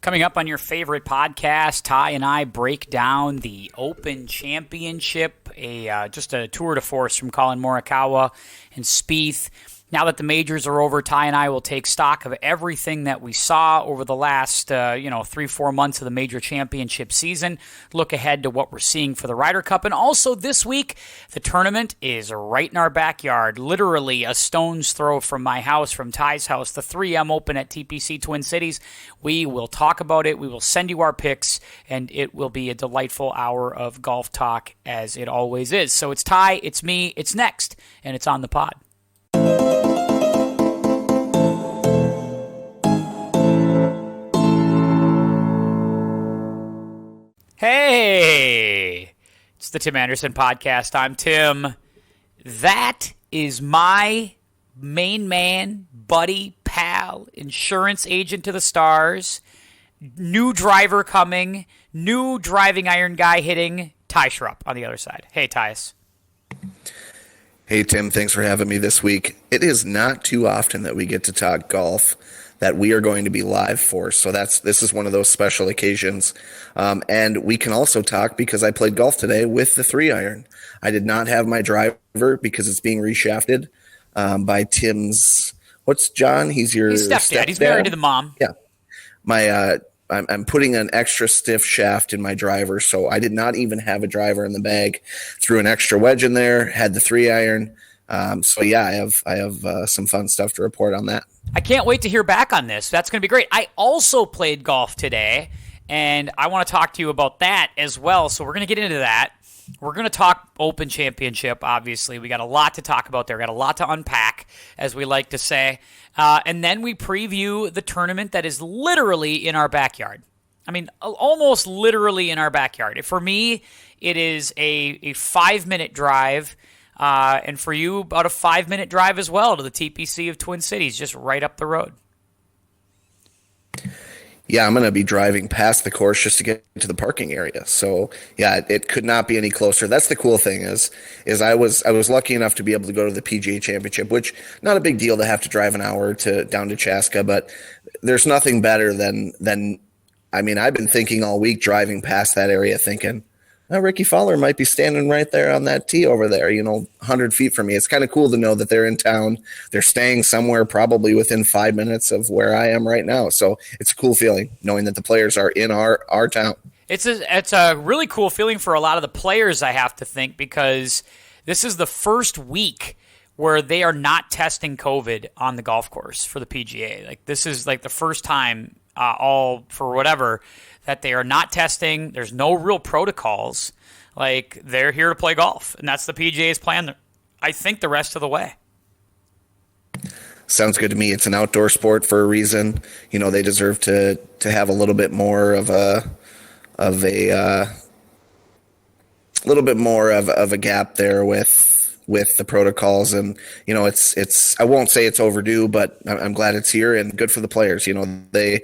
Coming up on your favorite podcast, Ty and I break down the Open Championship, just a tour de force from Collin Morikawa and Spieth. Now that the majors are over, Ty and I will take stock of everything that we saw over the last 3-4 months of the major championship season. Look ahead to what we're seeing for the Ryder Cup. And also this week, the tournament is right in our backyard, literally a stone's throw from my house, from Ty's house, the 3M Open at TPC Twin Cities. We will talk about it. We will send you our picks, and it will be a delightful hour of golf talk, as it always is. So it's Ty, it's me, it's next, and it's on the pod. Hey, it's the Tim Anderson Podcast. I'm Tim. That is my main man, buddy, pal, insurance agent to the stars, new driver coming, new driving iron guy hitting, Ty Schrupp on the other side. Hey, Tyus. Hey, Tim, thanks for having me this week. It is not too often that we get to talk golf that we are going to be live for. So this is one of those special occasions. And we can also talk because I played golf today with the 3-iron. I did not have my driver because it's being reshafted by Tim's, what's John? He's stepdad. He's married to the mom. Yeah. I'm putting an extra stiff shaft in my driver, so I did not even have a driver in the bag. Threw an extra wedge in there, had the 3-iron. I have some fun stuff to report on that. I can't wait to hear back on this. That's going to be great. I also played golf today, and I want to talk to you about that as well. So we're going to get into that. We're going to talk Open Championship, obviously. We got a lot to talk about there. We got a lot to unpack, as we like to say. And then we preview the tournament that is literally in our backyard. I mean, almost literally in our backyard. For me, it is a 5-minute drive. And for you, about a 5-minute drive as well to the TPC of Twin Cities, just right up the road. Yeah, I'm going to be driving past the course just to get to the parking area. So, yeah, it could not be any closer. That's the cool thing is I was lucky enough to be able to go to the PGA Championship, which not a big deal to have to drive an hour down to Chaska, but there's nothing better than I've been thinking all week driving past that area thinking, Ricky Fowler might be standing right there on that tee over there, 100 feet from me. It's kind of cool to know that they're in town. They're staying somewhere probably within 5 minutes of where I am right now. So it's a cool feeling knowing that the players are in our town. It's a really cool feeling for a lot of the players, I have to think, because this is the first week where they are not testing COVID on the golf course for the PGA. Like, this is like the first time all for whatever that they are not testing. There's no real protocols. Like, they're here to play golf, and that's the PGA's plan, I think, the rest of the way. Sounds good to me. It's an outdoor sport for a reason. They deserve to have a little bit more of a little bit more of a gap there with the protocols. And it's I won't say it's overdue, but I'm glad it's here and good for the players. They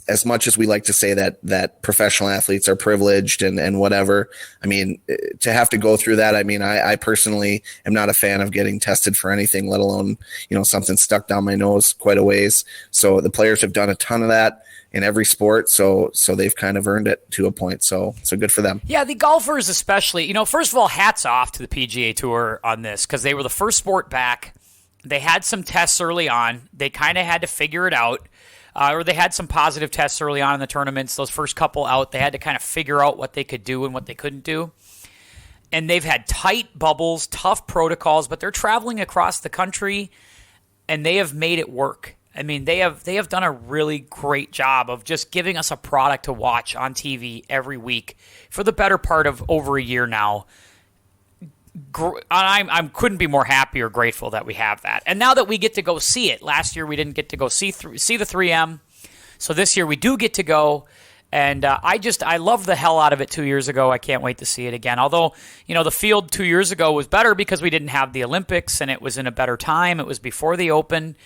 as much as we like to say that professional athletes are privileged and whatever, to have to go through that, I personally am not a fan of getting tested for anything, let alone, something stuck down my nose quite a ways. So the players have done a ton of that in every sport. So they've kind of earned it to a point. So good for them. Yeah. The golfers, especially, first of all, hats off to the PGA Tour on this, because they were the first sport back. They had some tests early on. They kind of had to figure it out. Or they had some positive tests early on in the tournaments. Those first couple out, they had to kind of figure out what they could do and what they couldn't do. And they've had tight bubbles, tough protocols, but they're traveling across the country, and they have made it work. They have done a really great job of just giving us a product to watch on TV every week for the better part of over a year now. I couldn't be more happy or grateful that we have that. And now that we get to go see it, last year we didn't get to go see the 3M. So this year we do get to go. And I loved the hell out of it 2 years ago. I can't wait to see it again. Although, the field 2 years ago was better because we didn't have the Olympics and it was in a better time. It was before the Open.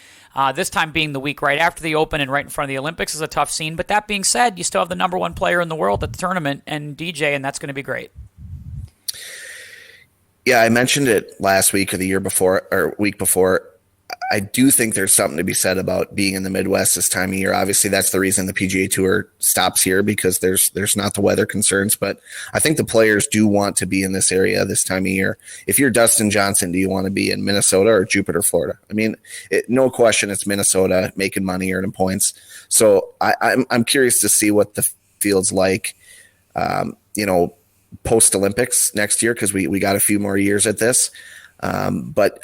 This time being the week right after the Open and right in front of the Olympics is a tough scene. But that being said, you still have the number one player in the world at the tournament and DJ, and that's going to be great. Yeah, I mentioned it last week or the year before or week before. I do think there's something to be said about being in the Midwest this time of year. Obviously, that's the reason the PGA Tour stops here, because there's not the weather concerns. But I think the players do want to be in this area this time of year. If you're Dustin Johnson, do you want to be in Minnesota or Jupiter, Florida? I mean, no question, it's Minnesota, making money, earning points. So I'm curious to see what the field's like, post Olympics next year, because we got a few more years at this. But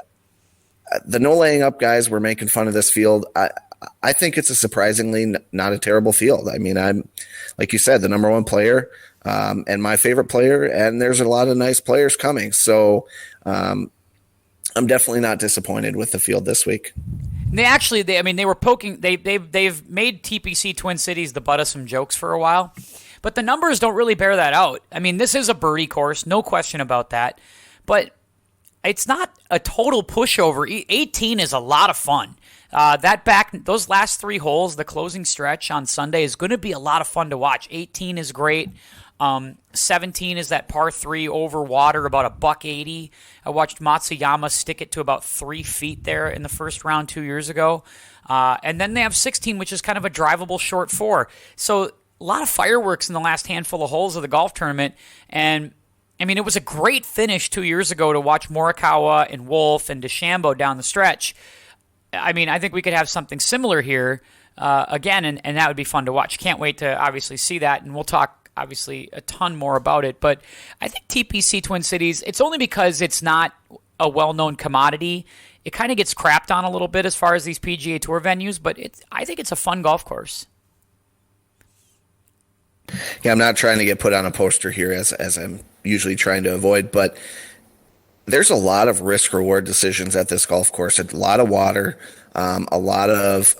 the no laying up guys were making fun of this field. I think it's a surprisingly not a terrible field. I mean, I'm, like you said, the number one player and my favorite player, and there's a lot of nice players coming. So I'm definitely not disappointed with the field this week. They were poking. They've made TPC Twin Cities the butt of some jokes for a while, but the numbers don't really bear that out. I mean, this is a birdie course, no question about that, but it's not a total pushover. 18 is a lot of fun. Those last 3 holes, the closing stretch on Sunday, is going to be a lot of fun to watch. 18 is great. 17 is that par 3 over water, about $180. I watched Matsuyama stick it to about 3 feet there in the first round 2 years ago. And then they have 16, which is kind of a drivable short 4. So a lot of fireworks in the last handful of holes of the golf tournament. And I mean, it was a great finish 2 years ago to watch Morikawa and Wolf and Dechambeau down the stretch. I mean, I think we could have something similar here again, and that would be fun to watch. Can't wait to obviously see that, and we'll talk obviously a ton more about it. But I think TPC Twin Cities, it's only because it's not a well-known commodity. It kind of gets crapped on a little bit as far as these PGA Tour venues, but I think it's a fun golf course. Yeah, I'm not trying to get put on a poster here as I'm usually trying to avoid, but there's a lot of risk-reward decisions at this golf course. A lot of water, a lot of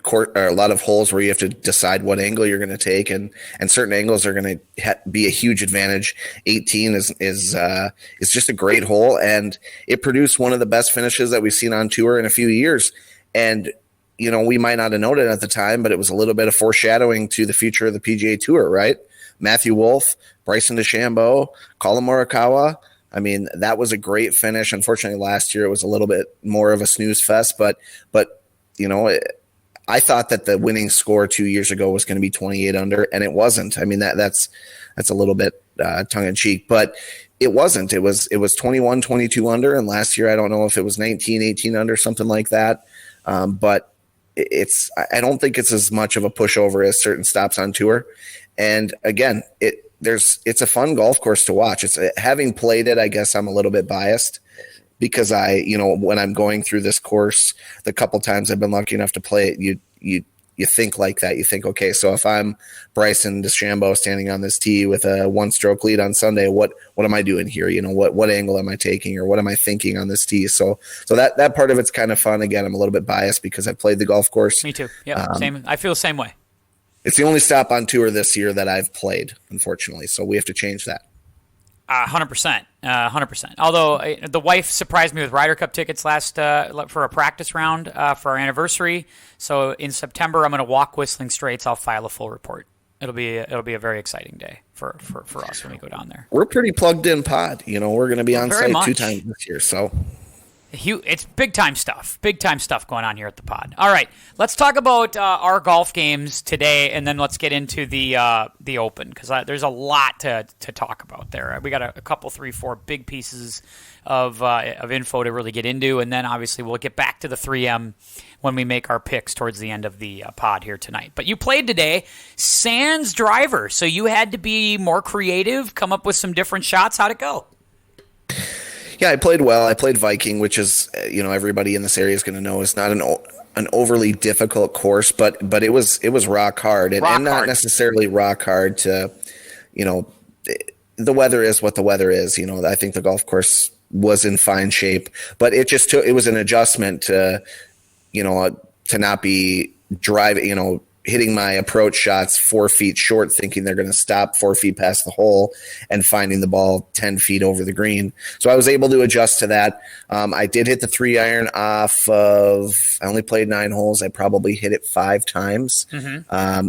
court, or a lot of holes where you have to decide what angle you're going to take, and certain angles are going to be a huge advantage. 18 is just a great hole, and it produced one of the best finishes that we've seen on tour in a few years. And we might not have known it at the time, but it was a little bit of foreshadowing to the future of the PGA Tour, right? Matthew Wolff, Bryson DeChambeau, Collin Morikawa. I mean, that was a great finish. Unfortunately, last year it was a little bit more of a snooze fest, but I thought that the winning score 2 years ago was going to be 28 under, and it wasn't. I mean, that's a little bit tongue in cheek, but it wasn't. It was 21, 22 under, and last year I don't know if it was 19, 18 under, something like that. But I don't think it's as much of a pushover as certain stops on tour. And again, it's a fun golf course to watch. Having played it, I guess I'm a little bit biased because when I'm going through this course, the couple times I've been lucky enough to play it, you think like that. You think, okay, so if I'm Bryson DeChambeau standing on this tee with a 1-stroke lead on Sunday, what am I doing here? What angle am I taking, or what am I thinking on this tee? So that part of it's kind of fun. Again, I'm a little bit biased because I played the golf course. Me too. Yeah, same. I feel the same way. It's the only stop on tour this year that I've played, unfortunately. So we have to change that. 100%. 100%. Although the wife surprised me with Ryder Cup tickets for a practice round for our anniversary. So in September, I'm going to walk Whistling Straits. I'll file a full report. It'll be a very exciting day for us when we go down there. We're pretty plugged in pod. We're going to be on site much. 2 times this year. So it's big time stuff going on here at the pod. All right, let's talk about our golf games today, and then let's get into the Open, because there's a lot to talk about there. We got a couple, 3, 4 big pieces of info to really get into, and then obviously we'll get back to the 3M when we make our picks towards the end of the pod here tonight. But you played today, sans driver, so you had to be more creative, come up with some different shots. How'd it go? Yeah, I played well. I played Viking, which is, everybody in this area is going to know is not an overly difficult course, but it was rock hard, and not necessarily rock hard to, the weather is what the weather is. I think the golf course was in fine shape, but it was an adjustment to not be driving, hitting my approach shots 4 feet short, thinking they're going to stop 4 feet past the hole, and finding the ball 10 feet over the green. So I was able to adjust to that. I did hit the 3-iron off of, I only played 9 holes. I probably hit it 5 times. Mm-hmm.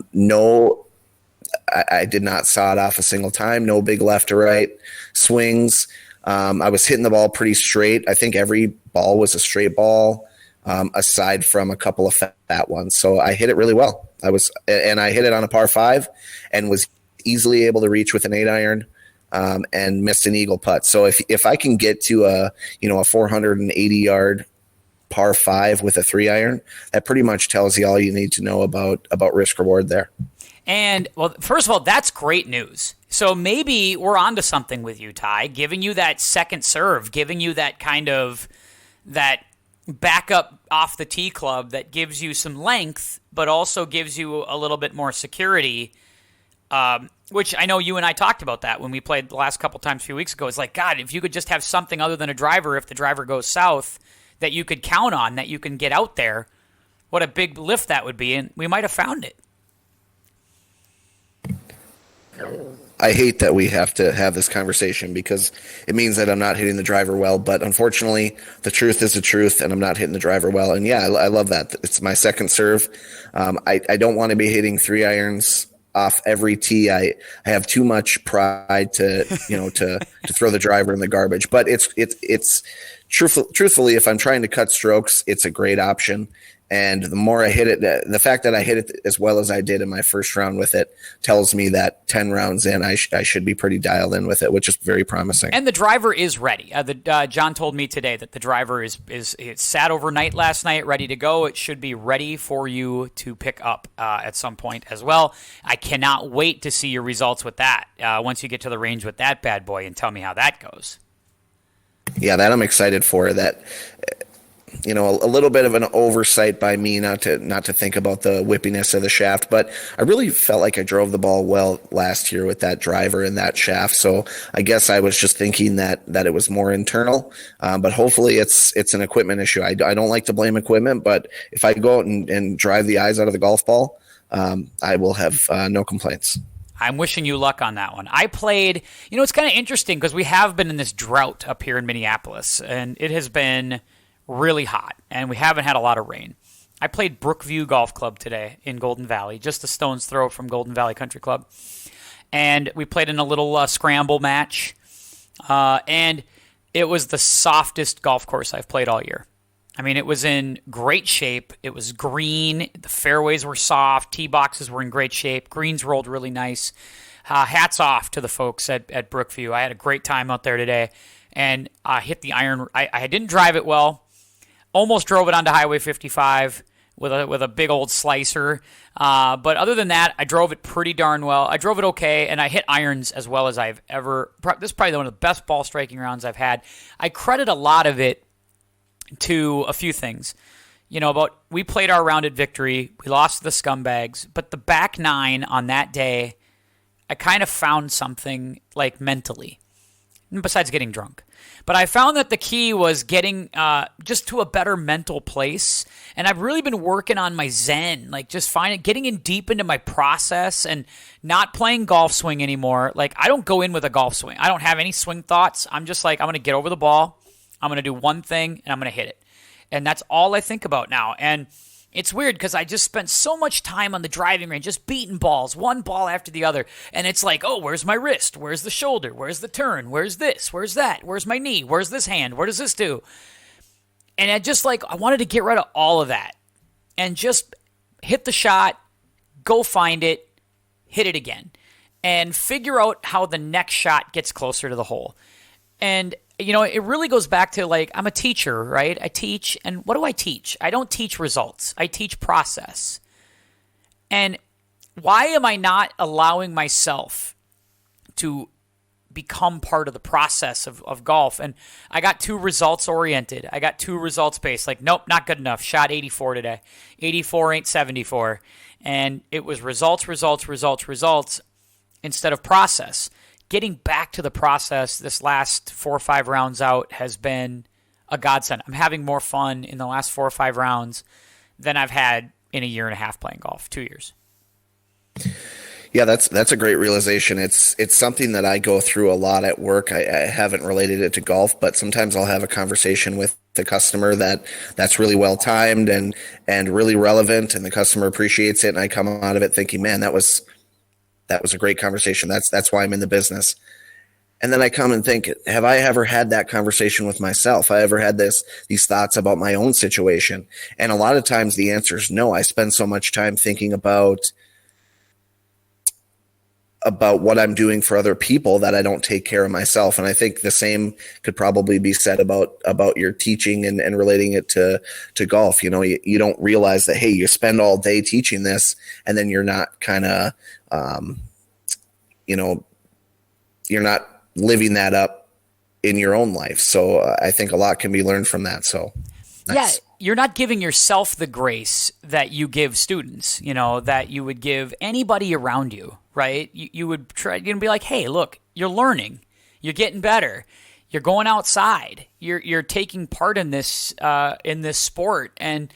I did not saw it off a single time. No big left to right swings. I was hitting the ball pretty straight. I think every ball was a straight ball. aside from a couple of fat ones. So I hit it really well. I hit it on a par 5 and was easily able to reach with an 8-iron. And missed an eagle putt. So if I can get to a 480 yard par 5 with a 3-iron, that pretty much tells you all you need to know about risk reward there. And well, first of all, that's great news. So maybe we're onto something with you, Ty, giving you that second serve, giving you that kind of that backup off the tee club that gives you some length, but also gives you a little bit more security. Which I know you and I talked about that when we played the last couple times a few weeks ago. It's like, God, if you could just have something other than a driver, if the driver goes south, that you could count on, that you can get out there, what a big lift that would be, and we might have found it. I hate that we have to have this conversation because it means that I'm not hitting the driver well, but unfortunately, the truth is the truth, and I'm not hitting the driver well. And yeah, I love that. It's my second serve. I don't want to be hitting 3-irons off every tee. I have too much pride to throw the driver in the garbage, but it's truthfully, if I'm trying to cut strokes, it's a great option. And the more I hit it, the fact that I hit it as well as I did in my first round with it tells me that 10 rounds in, I should be pretty dialed in with it, which is very promising. And the driver is ready. John told me today that the driver is it sat overnight last night, ready to go. It should be ready for you to pick up at some point as well. I cannot wait to see your results with that once you get to the range with that bad boy and tell me how that goes. Yeah, that I'm excited for. That a little bit of an oversight by me not to think about the whippiness of the shaft, but I really felt like I drove the ball well last year with that driver and that shaft. So I guess I was just thinking that it was more internal, but hopefully it's an equipment issue. I don't like to blame equipment, but if I go out and drive the eyes out of the golf ball, I will have no complaints. I'm wishing you luck on that one. I played, it's kind of interesting because we have been in this drought up here in Minneapolis, and it has been really hot, and we haven't had a lot of rain. I played Brookview Golf Club today in Golden Valley, just a stone's throw from Golden Valley Country Club. And we played in a little scramble match, and it was the softest golf course I've played all year. I mean, it was in great shape. It was green. The fairways were soft. Tee boxes were in great shape. Greens rolled really nice. Hats off to the folks at Brookview. I had a great time out there today, and I hit the iron. I didn't drive it well. Almost drove it onto Highway 55 with a big old slicer. But other than that, I drove it pretty darn well. I drove it okay, and I hit irons as well as I've ever. This is probably one of the best ball striking rounds I've had. I credit a lot of it to a few things. We played our round at Victory. We lost to the Scumbags. But the back nine on that day, I kind of found something like mentally, besides getting drunk. But I found that the key was getting just to a better mental place. And I've really been working on my zen, like just getting in deep into my process and not playing golf swing anymore. Like, I don't go in with a golf swing. I don't have any swing thoughts. I'm just like, I'm going to get over the ball. I'm going to do one thing, and I'm going to hit it. And that's all I think about now. And it's weird because I just spent so much time on the driving range just beating balls, one ball after the other. And it's like, oh, where's my wrist? Where's the shoulder? Where's the turn? Where's this? Where's that? Where's my knee? Where's this hand? What does this do? And I wanted to get rid of all of that and just hit the shot, go find it, hit it again, and figure out how the next shot gets closer to the hole. And it really goes back to, like, I'm a teacher, right? I teach, and what do I teach? I don't teach results. I teach process. And why am I not allowing myself to become part of the process of golf? And I got too results-oriented. I got too results-based. Like, nope, not good enough. Shot 84 today. 84 ain't 74. And it was results instead of process. Getting back to the process this last 4 or 5 rounds out has been a godsend. I'm having more fun in the last 4 or 5 rounds than I've had in a year and a half playing golf, 2 years. Yeah, that's a great realization. It's something that I go through a lot at work. I haven't related it to golf, but sometimes I'll have a conversation with the customer that's really well timed and really relevant, and the customer appreciates it, and I come out of it thinking, man, that was a great conversation. That's why I'm in the business. And then I come and think, have I ever had that conversation with myself? I ever had these thoughts about my own situation? And a lot of times the answer is no. I spend so much time thinking about what I'm doing for other people that I don't take care of myself. And I think the same could probably be said about your teaching and relating it to golf. You don't realize that, hey, you spend all day teaching this and then you're not kind of, you're not living that up in your own life. So I think a lot can be learned from that. So yeah, you're not giving yourself the grace that you give students, that you would give anybody around you, right? You would try to be like, hey, look, you're learning, you're getting better, you're going outside, you're taking part in this sport, and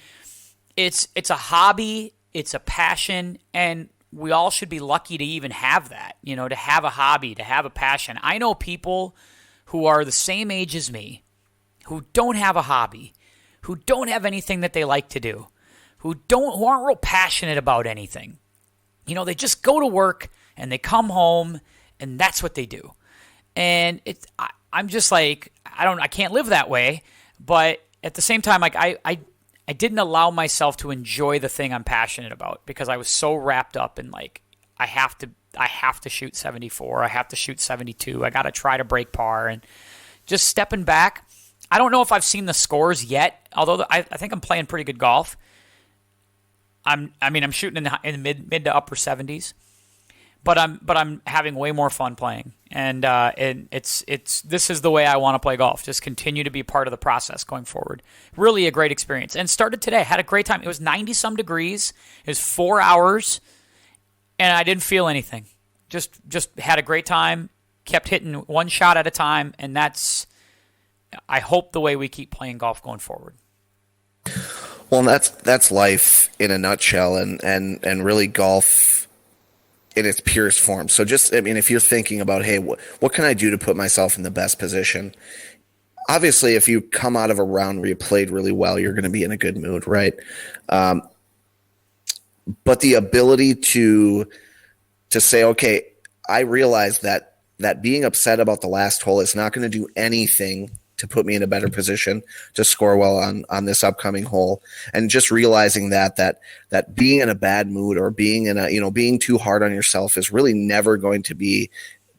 it's a hobby, it's a passion, and we all should be lucky to even have that, to have a hobby, to have a passion. I know people who are the same age as me who don't have a hobby, who don't have anything that they like to do, who aren't real passionate about anything. They just go to work and they come home and that's what they do. And I'm just like, I can't live that way. But at the same time, like I didn't allow myself to enjoy the thing I'm passionate about because I was so wrapped up in like, I have to shoot 74. I have to shoot 72. I got to try to break par. And just stepping back, I don't know if I've seen the scores yet, although I think I'm playing pretty good golf. I'm shooting in the mid to upper 70s, but I'm having way more fun playing, and this is the way I want to play golf. Just continue to be part of the process going forward. Really a great experience, and started today. Had a great time. It was 90 some degrees. It was 4 hours, and I didn't feel anything. Just had a great time. Kept hitting one shot at a time, and that's, I hope, the way we keep playing golf going forward. Well, that's life in a nutshell, and really golf in its purest form. So if you're thinking about, hey, what can I do to put myself in the best position? Obviously, if you come out of a round where you played really well, you're going to be in a good mood, right? But the ability to say, okay, I realize that being upset about the last hole is not going to do anything to put me in a better position to score well on this upcoming hole. And just realizing that being in a bad mood or being being too hard on yourself is really never going to be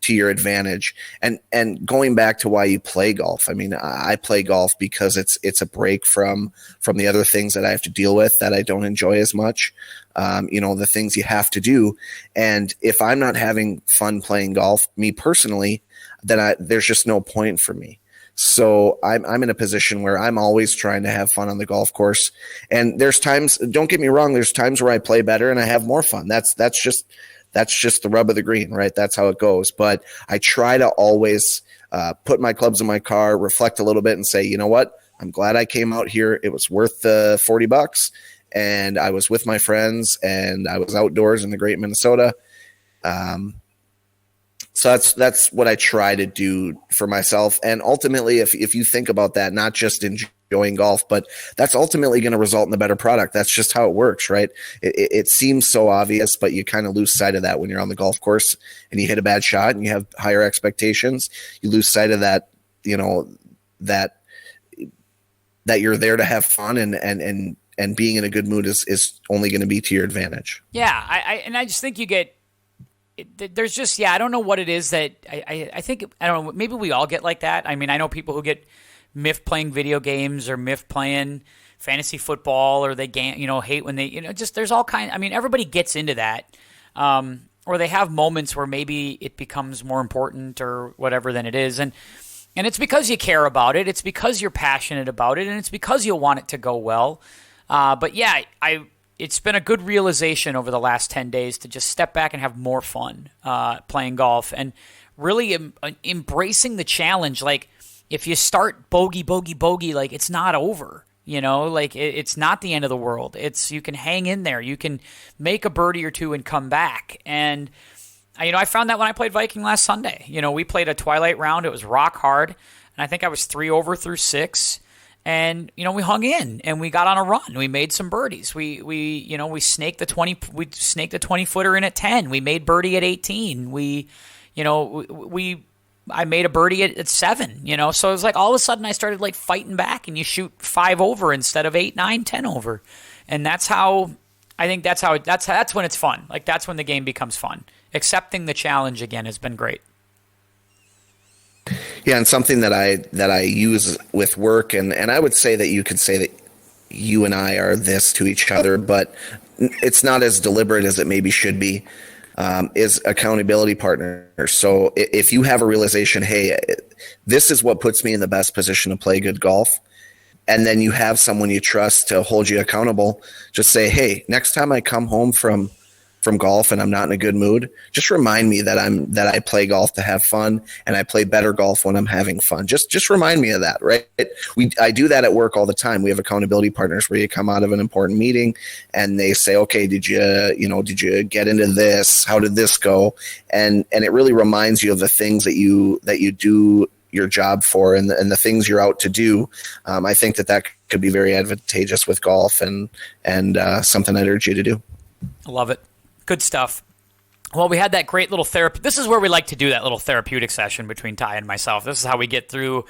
to your advantage. And going back to why you play golf. I mean, I play golf because it's a break from the other things that I have to deal with that I don't enjoy as much. The things you have to do. And if I'm not having fun playing golf, me personally, then there's just no point for me. So I'm in a position where I'm always trying to have fun on the golf course. And there's times, don't get me wrong, there's times where I play better and I have more fun. That's just the rub of the green, right? That's how it goes. But I try to always put my clubs in my car, reflect a little bit and say, you know what? I'm glad I came out here. It was worth the $40 and I was with my friends and I was outdoors in the great Minnesota. So that's what I try to do for myself. And ultimately, if you think about that, not just enjoying golf, but that's ultimately going to result in a better product. That's just how it works, right? It seems so obvious, but you kind of lose sight of that when you're on the golf course and you hit a bad shot and you have higher expectations. You lose sight of that, that you're there to have fun and being in a good mood is only going to be to your advantage. Yeah. I just think you get, there's just, I don't know what it is that I think, I don't know, maybe we all get like that. I mean, I know people who get miffed playing video games or miffed playing fantasy football, or they hate when they, just there's all kinds. I mean, everybody gets into that, or they have moments where maybe it becomes more important or whatever than it is. And it's because you care about it. It's because you're passionate about it, and it's because you want it to go well. But yeah, it's been a good realization over the last 10 days to just step back and have more fun playing golf and really embracing the challenge. Like, if you start bogey, like, it's not over, like it's not the end of the world. You can hang in there. You can make a birdie or two and come back. And, I found that when I played Viking last Sunday. We played a twilight round. It was rock hard. And I think I was 3 over through 6. And, we hung in and we got on a run. We made some birdies. We snaked the 20 footer in at 10. We made birdie at 18. We I made a birdie at 7, So it was like all of a sudden I started like fighting back, and you shoot 5 over instead of 8, 9, 10 over. And that's how that's when it's fun. Like that's when the game becomes fun. Accepting the challenge again has been great. Yeah, and something that I use with work, and I would say that you could say that you and I are this to each other, but it's not as deliberate as it maybe should be. Is accountability partners. So if you have a realization, hey, this is what puts me in the best position to play good golf, and then you have someone you trust to hold you accountable, just say, hey, next time I come home from golf and I'm not in a good mood, just remind me that I play golf to have fun, and I play better golf when I'm having fun. Just remind me of that, right? I do that at work all the time. We have accountability partners where you come out of an important meeting and they say, okay, did you get into this? How did this go? And it really reminds you of the things that you do your job for, and the things you're out to do. I think that could be very advantageous with golf, and something I'd urge you to do. I love it. Good stuff. Well, we had that great little therapy. This is where we like to do that little therapeutic session between Ty and myself. This is how we get through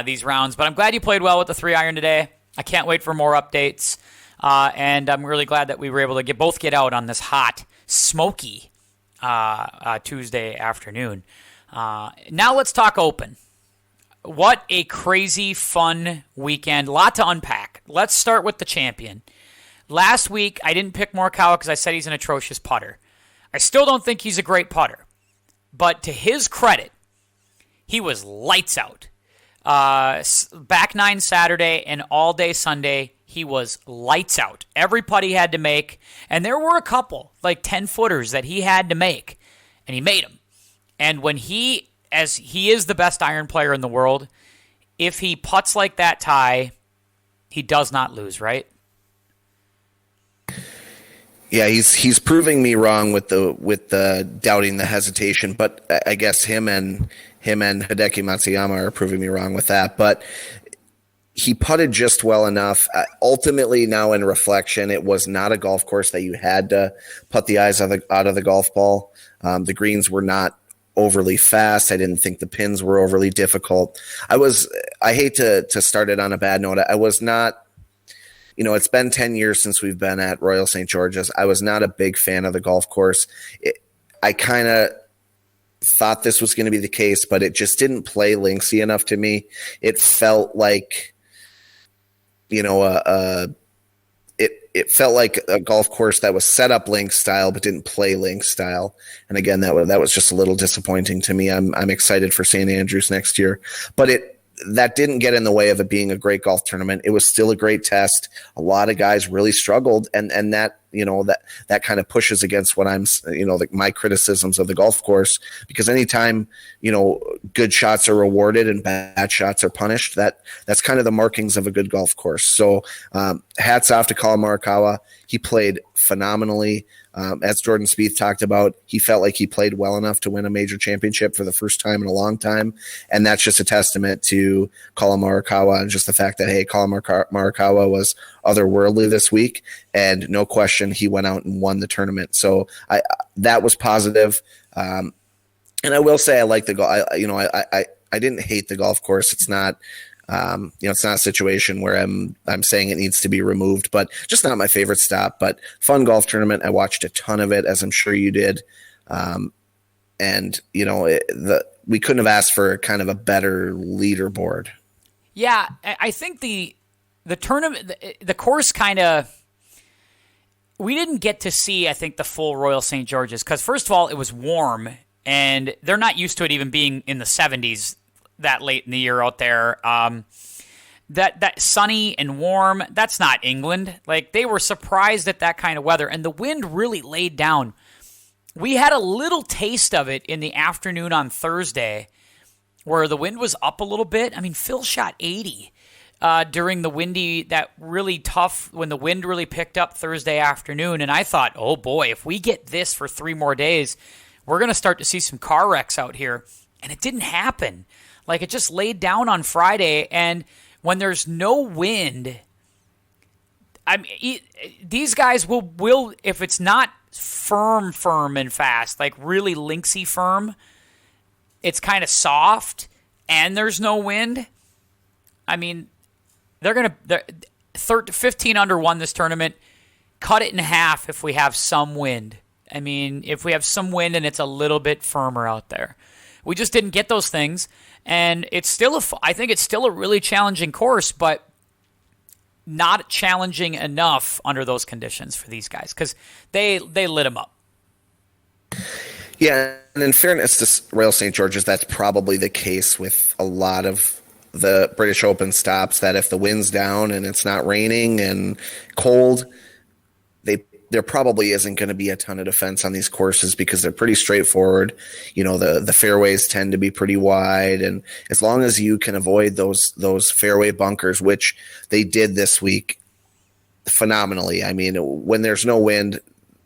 these rounds. But I'm glad you played well with the 3-iron today. I can't wait for more updates. And I'm really glad that we were able to both get out on this hot, smoky Tuesday afternoon. Now let's talk Open. What a crazy, fun weekend. A lot to unpack. Let's start with the champion. Last week, I didn't pick Morikawa because I said he's an atrocious putter. I still don't think he's a great putter. But to his credit, he was lights out. Back 9 Saturday and all day Sunday, he was lights out. Every putt he had to make, and there were a couple, like 10-footers that he had to make, and he made them. And when as he is the best iron player in the world, if he putts like that, Ty, he does not lose, right? Yeah, he's proving me wrong with the doubting, the hesitation, but I guess him and Hideki Matsuyama are proving me wrong with that. But he putted just well enough. Ultimately, now in reflection, it was not a golf course that you had to put the eyes out of the golf ball. The greens were not overly fast. I didn't think the pins were overly difficult. I hate to start it on a bad note. I was not. It's been 10 years since we've been at Royal St. George's. I was not a big fan of the golf course. I kind of thought this was going to be the case, but it just didn't play linksy enough to me. It felt like, it felt like a golf course that was set up links style, but didn't play links style. And again, that was just a little disappointing to me. I'm excited for St. Andrews next year, but that didn't get in the way of it being a great golf tournament. It was still a great test. A lot of guys really struggled, and that that kind of pushes against what I'm my criticisms of the golf course, because anytime good shots are rewarded and bad shots are punished, that's kind of the markings of a good golf course. So hats off to Collin Morikawa. He played phenomenally. As Jordan Spieth talked about, he felt like he played well enough to win a major championship for the first time in a long time. And that's just a testament to Collin Morikawa, and just the fact that, hey, Collin Morikawa was otherworldly this week, and no question he went out and won the tournament. So that was positive. And I will say I like the golf. I didn't hate the golf course. It's not it's not a situation where I'm saying it needs to be removed, but just not my favorite stop. But fun golf tournament. I watched a ton of it, as I'm sure you did. We couldn't have asked for kind of a better leaderboard. Yeah, I think the tournament, the course kind of, we didn't get to see, I think, the full Royal St. George's, because first of all, it was warm, and they're not used to it even being in the 70s that late in the year out there. That sunny and warm, that's not England. Like, they were surprised at that kind of weather, and the wind really laid down. We had a little taste of it in the afternoon on Thursday, where the wind was up a little bit. I mean, Phil shot 80 during the windy, that really tough, when the wind really picked up Thursday afternoon, and I thought, oh boy, if we get this for 3 more days, we're going to start to see some car wrecks out here, and it didn't happen. Like, it just laid down on Friday, and when there's no wind, these guys will, if it's not firm and fast, like really linksy firm, it's kind of soft and there's no wind, I mean, they're 15 under won this tournament. Cut it in half if we have some wind. I mean, if we have some wind and it's a little bit firmer out there. We just didn't get those things, and I think it's still a really challenging course, but not challenging enough under those conditions for these guys because they lit them up. Yeah, and in fairness to Royal St. George's, that's probably the case with a lot of the British Open stops, that if the wind's down and it's not raining and cold, there probably isn't going to be a ton of defense on these courses because they're pretty straightforward. You know, the fairways tend to be pretty wide, and as long as you can avoid those fairway bunkers, which they did this week phenomenally. I mean, when there's no wind,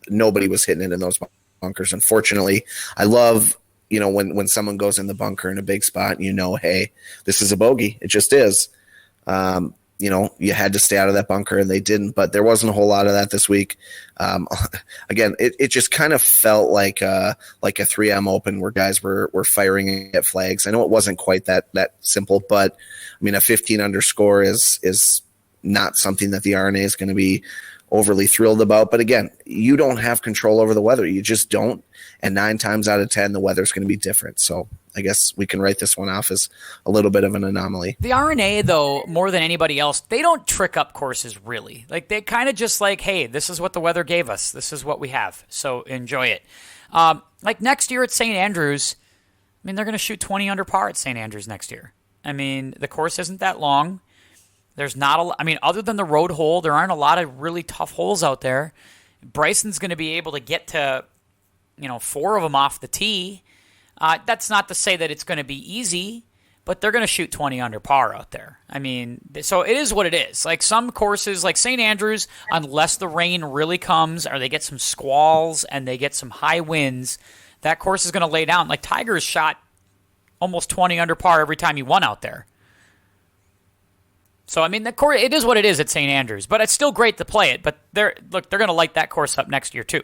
nobody was hitting it in those bunkers. Unfortunately, I love, you know, when someone goes in the bunker in a big spot, you know, hey, this is a bogey. It just is. You know, you had to stay out of that bunker, and they didn't, but there wasn't a whole lot of that this week. Again, it just kind of felt like a 3M Open where guys were firing at flags. I know it wasn't quite that simple, but I mean, a 15 under score is not something that the R&A is going to be overly thrilled about. But again, you don't have control over the weather. You just don't. And 9 times out of 10, the weather's going to be different. So I guess we can write this one off as a little bit of an anomaly. The R&A, though, more than anybody else, they don't trick up courses, really. Like, they kind of just like, hey, this is what the weather gave us. This is what we have. So enjoy it. Like next year at St. Andrews, I mean, they're going to shoot 20 under par at St. Andrews next year. I mean, the course isn't that long. There's not I mean, other than the road hole, there aren't a lot of really tough holes out there. Bryson's going to be able to get to, 4 of them off the tee. That's not to say that it's going to be easy, but they're going to shoot 20 under par out there. I mean, so it is what it is. Like some courses, like St. Andrews, unless the rain really comes or they get some squalls and they get some high winds, that course is going to lay down. Like Tiger's shot almost 20 under par every time he won out there. So, I mean, it is what it is at St. Andrews, but it's still great to play it. But they're going to light that course up next year too.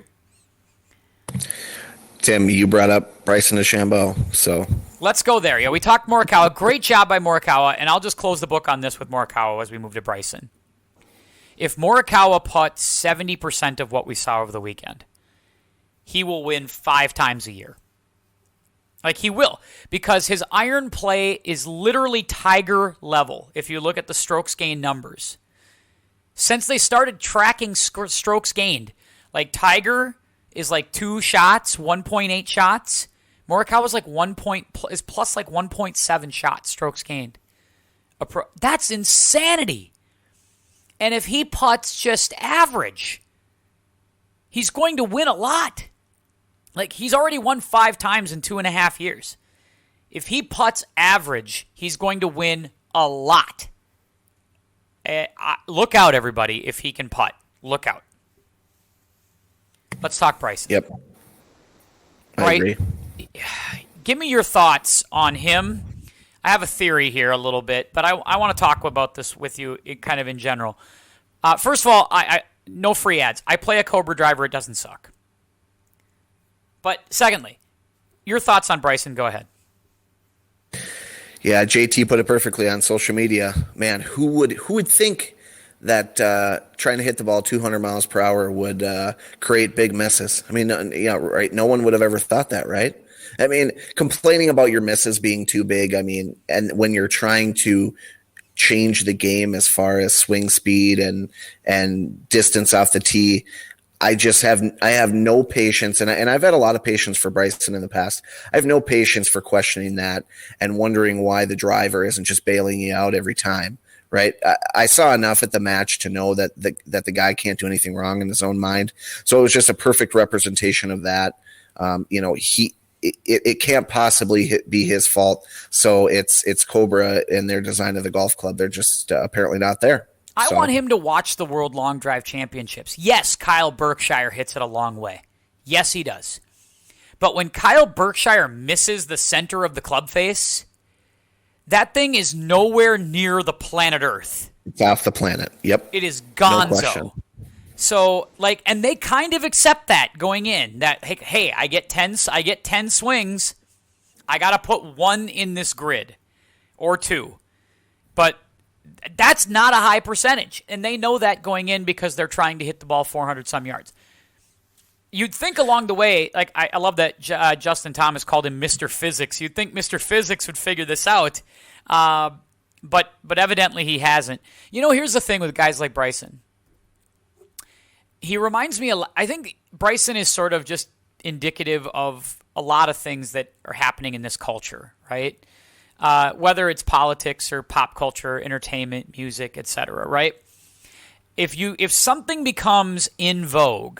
Tim, you brought up Bryson Dechambeau, so let's go there. Yeah, we talked Morikawa. Great job by Morikawa, and I'll just close the book on this with Morikawa as we move to Bryson. If Morikawa puts 70% of what we saw over the weekend, he will win 5 times a year. Like, he will, because his iron play is literally Tiger level if you look at the strokes gained numbers. Since they started tracking strokes gained, like Tiger is like 2 shots, 1.8 shots. Morikawa's like is plus like 1.7 shots, strokes gained. That's insanity. And if he putts just average, he's going to win a lot. Like, he's already won 5 times in 2.5 years. If he putts average, he's going to win a lot. Look out, everybody, if he can putt. Look out. Let's talk Bryson. Yep. I agree. Give me your thoughts on him. I have a theory here a little bit, but I want to talk about this with you kind of in general. First of all, I no free ads. I play a Cobra driver. It doesn't suck. But secondly, your thoughts on Bryson. Go ahead. Yeah, JT put it perfectly on social media. Man, who would think that trying to hit the ball 200 miles per hour would create big misses? I mean, yeah, right. No one would have ever thought that, right? I mean, complaining about your misses being too big. I mean, and when you're trying to change the game as far as swing speed and distance off the tee, I have no patience, and I've had a lot of patience for Bryson in the past. I have no patience for questioning that and wondering why the driver isn't just bailing you out every time, right? I saw enough at the match to know that the guy can't do anything wrong in his own mind. So it was just a perfect representation of that. It can't possibly be his fault. So it's Cobra and their design of the golf club. They're just apparently not there. I want him to watch the World Long Drive Championships. Yes, Kyle Berkshire hits it a long way. Yes, he does. But when Kyle Berkshire misses the center of the club face, that thing is nowhere near the planet Earth. It's off the planet. Yep. It is gonzo. No question. So, and they kind of accept that going in. That hey, I get 10 swings. I got to put one in this grid or two. But that's not a high percentage. And they know that going in because they're trying to hit the ball 400 some yards. You'd think along the way, like I love that Justin Thomas called him Mr. Physics. You'd think Mr. Physics would figure this out, but evidently he hasn't. Here's the thing with guys like Bryson. He reminds me I think Bryson is sort of just indicative of a lot of things that are happening in this culture, right? Whether it's politics or pop culture, entertainment, music, etc., right? If something becomes in vogue,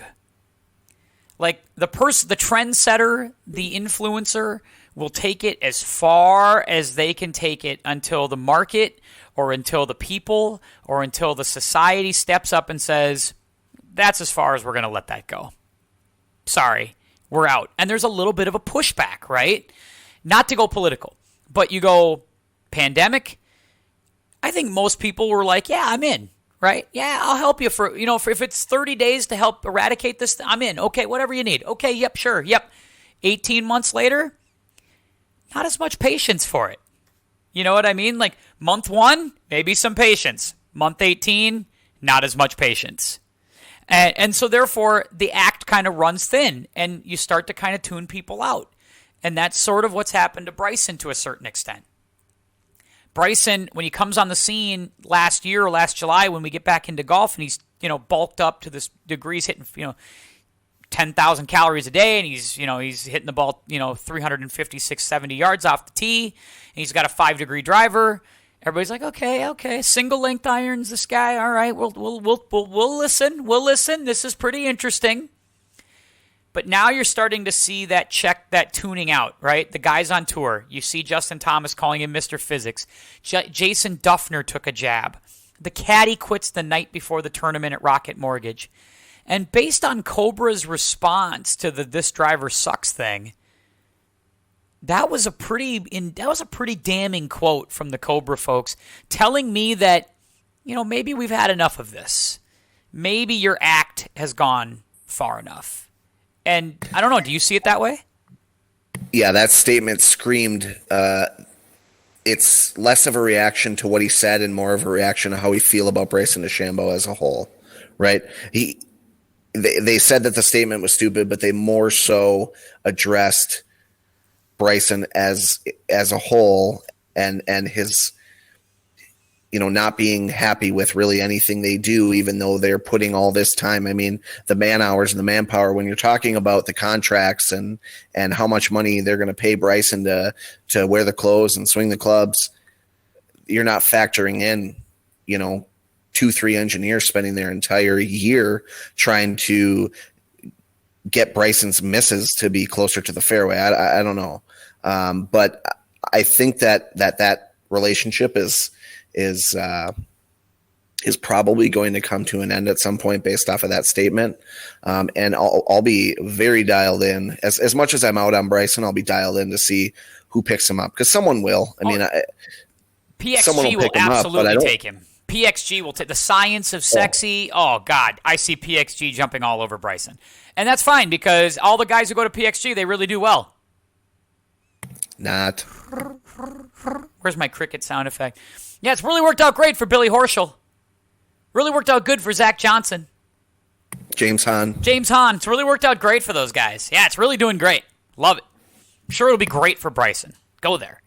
like the trendsetter, the influencer will take it as far as they can take it until the market or until the people or until the society steps up and says, that's as far as we're going to let that go. Sorry, we're out. And there's a little bit of a pushback, right? Not to go political, but you go pandemic. I think most people were like, yeah, I'm in. Right? Yeah, I'll help you for if it's 30 days to help eradicate this, I'm in. Okay, whatever you need. Okay, yep, sure, yep. 18 months later, not as much patience for it. You know what I mean? Like month 1, maybe some patience. Month 18, not as much patience. And so therefore, the act kind of runs thin, and you start to kind of tune people out. And that's sort of what's happened to Bryson to a certain extent. Bryson, when he comes on the scene last year or last July, when we get back into golf and he's, bulked up to this degree, he's hitting, 10,000 calories a day, and he's hitting the ball, 356, 70 yards off the tee, and he's got a 5-degree driver. Everybody's like, okay, single length irons, this guy, all right, we'll listen. This is pretty interesting. But now you're starting to see that tuning out, right? The guys on tour. You see Justin Thomas calling him Mr. Physics. Jason Duffner took a jab. The caddy quits the night before the tournament at Rocket Mortgage. And based on Cobra's response to the "this driver sucks" thing, that was a pretty damning quote from the Cobra folks, telling me that, maybe we've had enough of this. Maybe your act has gone far enough. And I don't know, do you see it that way? Yeah, that statement screamed, it's less of a reaction to what he said and more of a reaction to how we feel about Bryson DeChambeau as a whole, right? They said that the statement was stupid, but they more so addressed Bryson as a whole and his, not being happy with really anything they do, even though they're putting all this time. I mean, the man hours and the manpower, when you're talking about the contracts and how much money they're going to pay Bryson to wear the clothes and swing the clubs, you're not factoring in, 2-3 engineers spending their entire year trying to get Bryson's misses to be closer to the fairway. I don't know. But I think that relationship is probably going to come to an end at some point based off of that statement. And I'll be very dialed in. As much as I'm out on Bryson, I'll be dialed in to see who picks him up, because someone will. I mean, PXG will absolutely take him. PXG will take the science of sexy. Oh, God, I see PXG jumping all over Bryson. And that's fine, because all the guys who go to PXG, they really do well. Not. Where's my cricket sound effect? Yeah, it's really worked out great for Billy Horschel. Really worked out good for Zach Johnson. James Hahn. It's really worked out great for those guys. Yeah, it's really doing great. Love it. I'm sure it'll be great for Bryson. Go there.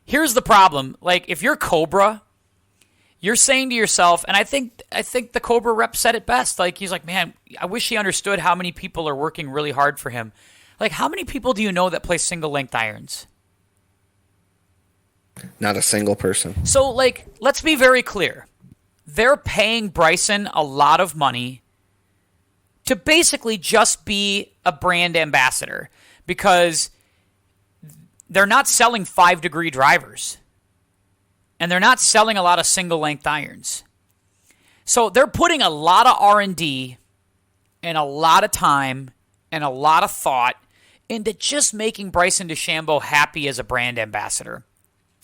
Here's the problem. Like, if you're Cobra, you're saying to yourself, and I think the Cobra rep said it best. Like, he's like, man, I wish he understood how many people are working really hard for him. Like, how many people do you know that play single-length irons? Not a single person. So, like, let's be very clear. They're paying Bryson a lot of money to basically just be a brand ambassador, because they're not selling 5-degree drivers. And they're not selling a lot of single-length irons. So they're putting a lot of R&D and a lot of time and a lot of thought into just making Bryson DeChambeau happy as a brand ambassador.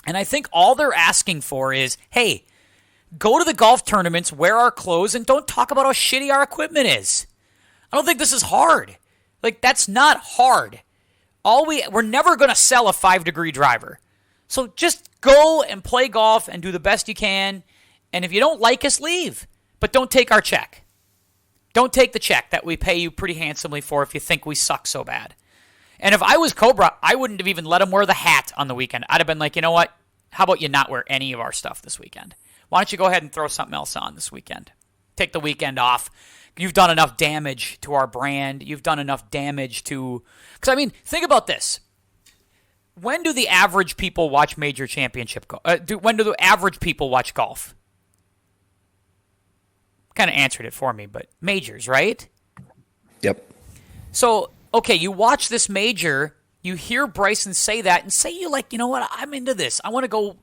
And I think all they're asking for is, hey, go to the golf tournaments, wear our clothes, and don't talk about how shitty our equipment is. I don't think this is hard. Like, that's not hard. We're never going to sell a 5-degree driver. So just go and play golf and do the best you can. And if you don't like us, leave. But don't take our check. Don't take the check that we pay you pretty handsomely for if you think we suck so bad. And if I was Cobra, I wouldn't have even let him wear the hat on the weekend. I'd have been like, you know what? How about you not wear any of our stuff this weekend? Why don't you go ahead and throw something else on this weekend? Take the weekend off. You've done enough damage to our brand. You've done enough damage to... Because, I mean, think about this. When do the average people watch major championship golf? When do the average people watch golf? Kind of answered it for me, but majors, right? Yep. So, okay, you watch this major, you hear Bryson say that, and say you like, you know what, I'm into this. I want to go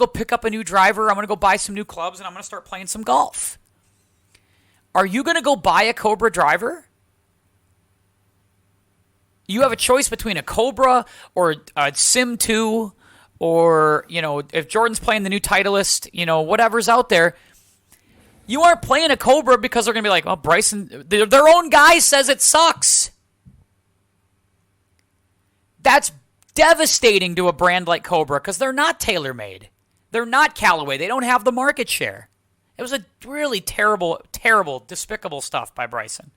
pick up a new driver. I'm going to go buy some new clubs, and I'm going to start playing some golf. Are you going to go buy a Cobra driver? You have a choice between a Cobra or a Sim 2 or, if Jordan's playing the new Titleist, whatever's out there. You aren't playing a Cobra because they're going to be like, oh, Bryson, their own guy says it sucks. That's devastating to a brand like Cobra because they're not TaylorMade. They're not Callaway. They don't have the market share. It was a really terrible, terrible, despicable stuff by Bryson.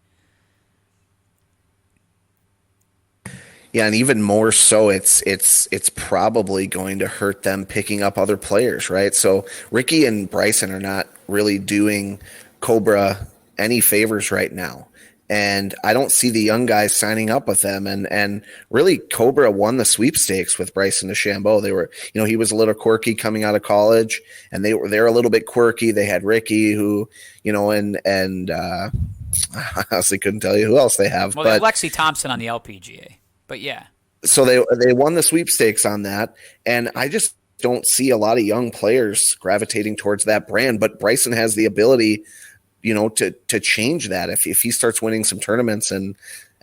Yeah, and even more so, it's probably going to hurt them picking up other players, right? So Ricky and Bryson are not really doing Cobra any favors right now. And I don't see the young guys signing up with them. And really, Cobra won the sweepstakes with Bryson Dechambeau. They were, he was a little quirky coming out of college, and they're a little bit quirky. They had Ricky, who, and I honestly couldn't tell you who else they have. Well, they have Lexi Thompson on the LPGA, but yeah. So they won the sweepstakes on that, and I just don't see a lot of young players gravitating towards that brand. But Bryson has the ability, to change that if he starts winning some tournaments and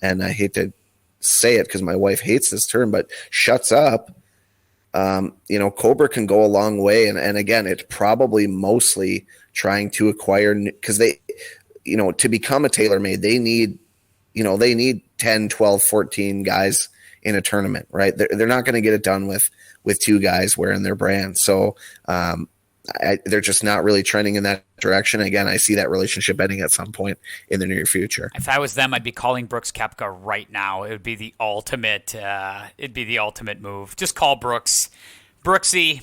I hate to say it because my wife hates this term, but shuts up. Cobra can go a long way, and again, it's probably mostly trying to acquire because they, to become a TaylorMade, they need 10, 12, 14 guys in a tournament, right? They're not going to get it done with 2 guys wearing their brand. So they're just not really trending in that direction. Again, I see that relationship ending at some point in the near future. If I was them, I'd be calling Brooks Koepka right now. It would be the ultimate. Move. Just call Brooks. Brooksy,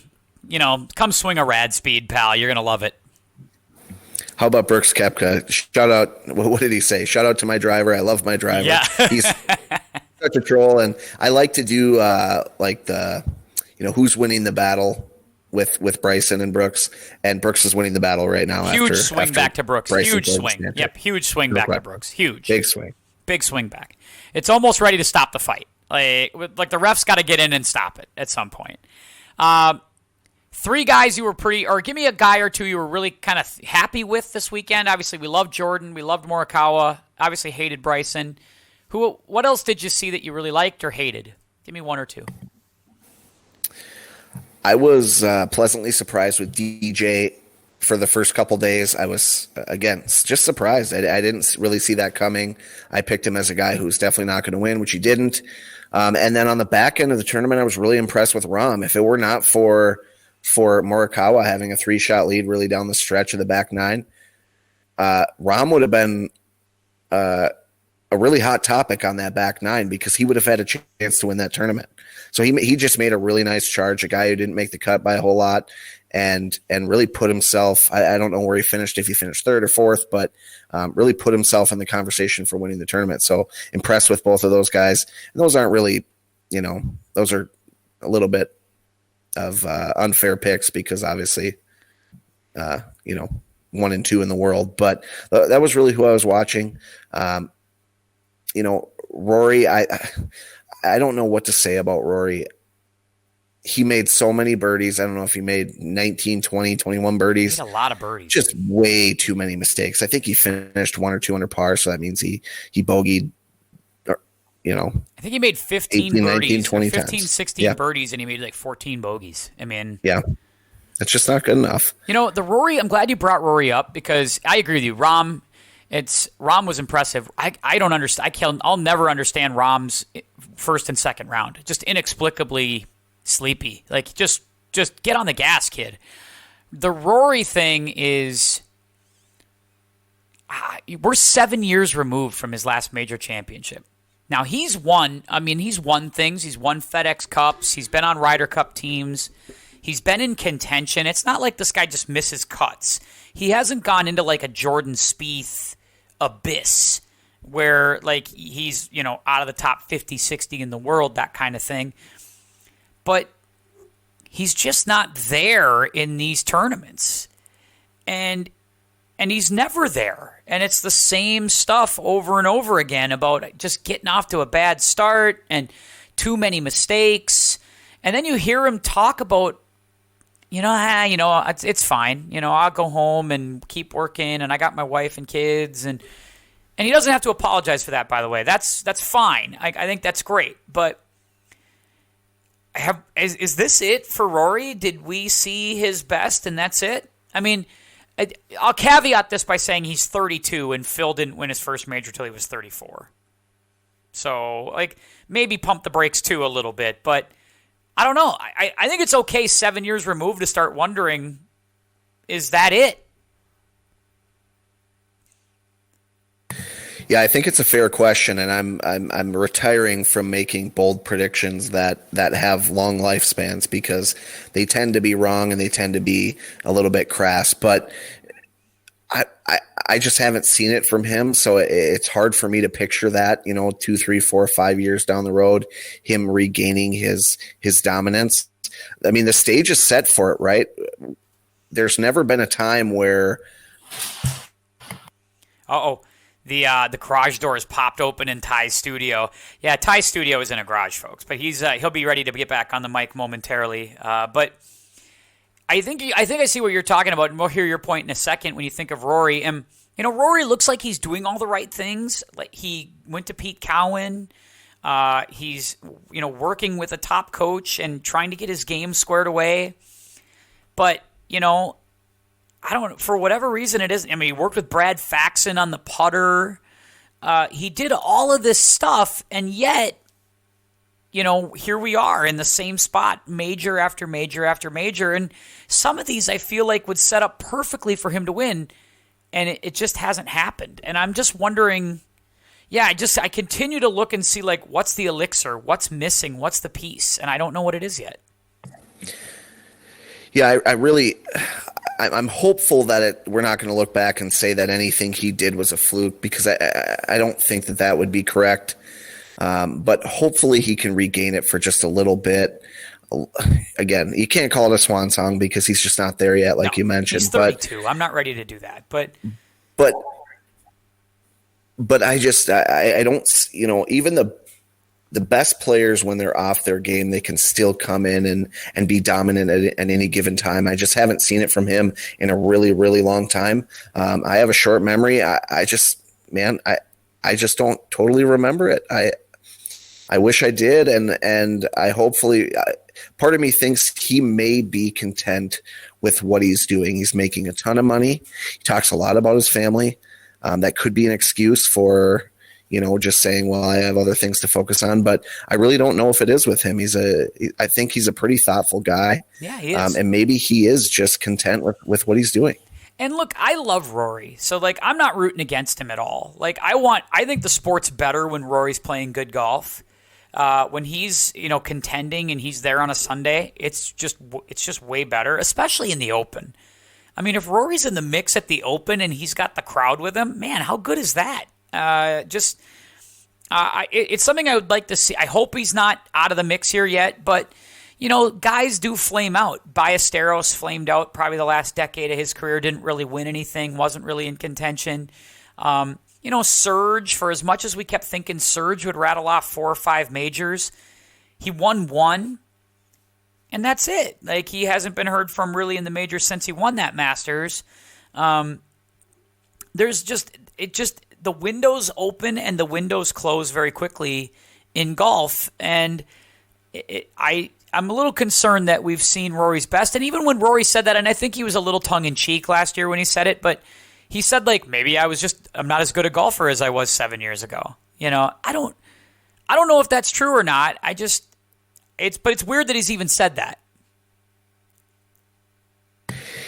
come swing a rad speed, pal. You're gonna love it. How about Brooks Koepka? Shout out. What did he say? Shout out to my driver. I love my driver. Yeah. He's such a troll, and I like to do who's winning the battle with Bryson and Brooks, and Brooks is winning the battle right now. Huge swing back to Brooks. Bryson Huge swing. Yep, huge swing back to Brooks. Huge. Big swing. Big swing back. It's almost ready to stop the fight. Like the ref's got to get in and stop it at some point. 3 guys you were give me a guy or 2 you were really kind of happy with this weekend. Obviously, we loved Jordan. We loved Morikawa. Obviously, hated Bryson. What else did you see that you really liked or hated? Give me 1 or 2. I was pleasantly surprised with DJ for the first couple days. I was, again, just surprised. I didn't really see that coming. I picked him as a guy who's definitely not going to win, which he didn't. And then on the back end of the tournament, I was really impressed with Rahm. If it were not for Morikawa having a 3-shot lead really down the stretch of the back 9, Rahm would have been a really hot topic on that back 9 because he would have had a chance to win that tournament. So he just made a really nice charge, a guy who didn't make the cut by a whole lot, and really put himself, I don't know where he finished, if he finished 3rd or 4th, but really put himself in the conversation for winning the tournament. So impressed with both of those guys. And those aren't really, those are a little bit of unfair picks because obviously, 1 and 2 in the world. But that was really who I was watching. Rory, I don't know what to say about Rory. He made so many birdies. I don't know if he made 19, 20, 21 birdies. He made a lot of birdies. Just way too many mistakes. I think he finished 1 or 2 under par, so that means he bogeyed, I think he made 15 18, birdies, 19, 20 15, times. 16 birdies, and he made like 14 bogeys. I mean, yeah, that's just not good enough. The Rory, I'm glad you brought Rory up because I agree with you. Rahm was impressive. I don't understand. I'll never understand Rahm's first and second round. Just inexplicably sleepy. Like, just get on the gas, kid. The Rory thing is, we're 7 years removed from his last major championship. Now, he's won things. He's won FedEx Cups. He's been on Ryder Cup teams. He's been in contention. It's not like this guy just misses cuts. He hasn't gone into like a Jordan Spieth abyss where like he's, out of the top 50, 60 in the world, that kind of thing. But he's just not there in these tournaments. And he's never there. And it's the same stuff over and over again about just getting off to a bad start and too many mistakes. And then you hear him talk about, it's fine. I'll go home and keep working, and I got my wife and kids. And he doesn't have to apologize for that, by the way. That's fine. I think that's great. But is this it for Rory? Did we see his best and that's it? I mean, I'll caveat this by saying he's 32 and Phil didn't win his first major till he was 34. So, maybe pump the brakes too a little bit. But I don't know. I think it's okay 7 years removed to start wondering, is that it? Yeah, I think it's a fair question, and I'm retiring from making bold predictions that have long lifespans because they tend to be wrong and they tend to be a little bit crass. But I just haven't seen it from him, so it's hard for me to picture that 2, 3, 4, 5 years down the road, him regaining his dominance. I mean, the stage is set for it, right? There's never been a time where. The garage door is popped open in Ty's studio. Yeah, Ty's studio is in a garage, folks, but he'll be ready to get back on the mic momentarily. But I think I see what you're talking about, and we'll hear your point in a second when you think of Rory. And Rory looks like he's doing all the right things. Like, he went to Pete Cowan. He's working with a top coach and trying to get his game squared away. But I don't, for whatever reason it isn't. I mean, he worked with Brad Faxon on the putter. He did all of this stuff, and yet, here we are in the same spot, major after major after major. And some of these I feel like would set up perfectly for him to win, and it just hasn't happened. And I'm just wondering, I continue to look and see, what's the elixir? What's missing? What's the piece? And I don't know what it is yet. Yeah, I'm hopeful that we're not going to look back and say that anything he did was a fluke, because I don't think that would be correct. But hopefully he can regain it for just a little bit. Again, you can't call it a swan song because he's just not there yet, like you mentioned. He's 32. I'm not ready to do that. But I don't, even the best players, when they're off their game, they can still come in and be dominant at any given time. I just haven't seen it from him in a really, really long time. I have a short memory. I just don't totally remember it. I wish I did. And I hopefully, part of me thinks he may be content with what he's doing. He's making a ton of money. He talks a lot about his family. That could be an excuse for, just saying, well, I have other things to focus on, but I really don't know if it is with him. I think he's a pretty thoughtful guy. Yeah, he is. And maybe he is just content with what he's doing. And look, I love Rory. So I'm not rooting against him at all. I think the sport's better when Rory's playing good golf. When he's, contending and he's there on a Sunday, it's just way better, especially in the Open. I mean, if Rory's in the mix at the Open and he's got the crowd with him, man, how good is that? It's something I would like to see. I hope he's not out of the mix here yet, but guys do flame out. Ballesteros flamed out probably the last decade of his career, didn't really win anything, wasn't really in contention. Serge, for as much as we kept thinking Serge would rattle off 4 or 5 majors, he won 1, and that's it. He hasn't been heard from really in the majors since he won that Masters. The windows open and the windows close very quickly in golf, and I'm a little concerned that we've seen Rory's best. And even when Rory said that, and I think he was a little tongue-in-cheek last year when he said it, but he said, maybe I'm not as good a golfer as I was 7 years ago. I don't know if that's true or not. But it's weird that he's even said that.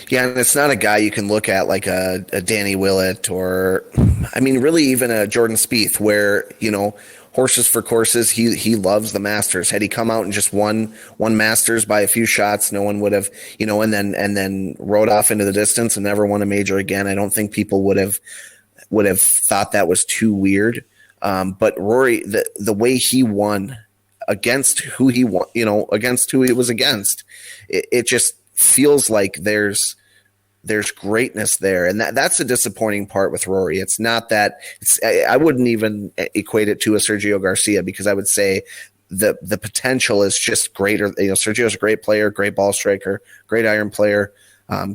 Yeah, and it's not a guy you can look at like a Danny Willett or, I mean, really even a Jordan Spieth, where, horses for courses, he loves the Masters. Had he come out and just won Masters by a few shots, no one would have, and then rode off into the distance and never won a major again. I don't think people would have thought that was too weird. But Rory, the way he won against who he won, against who he was against, it just feels like there's greatness there. And that's a disappointing part with Rory. It's not that I wouldn't even equate it to a Sergio Garcia, because I would say the potential is just greater. Sergio's a great player, great ball striker, great iron player,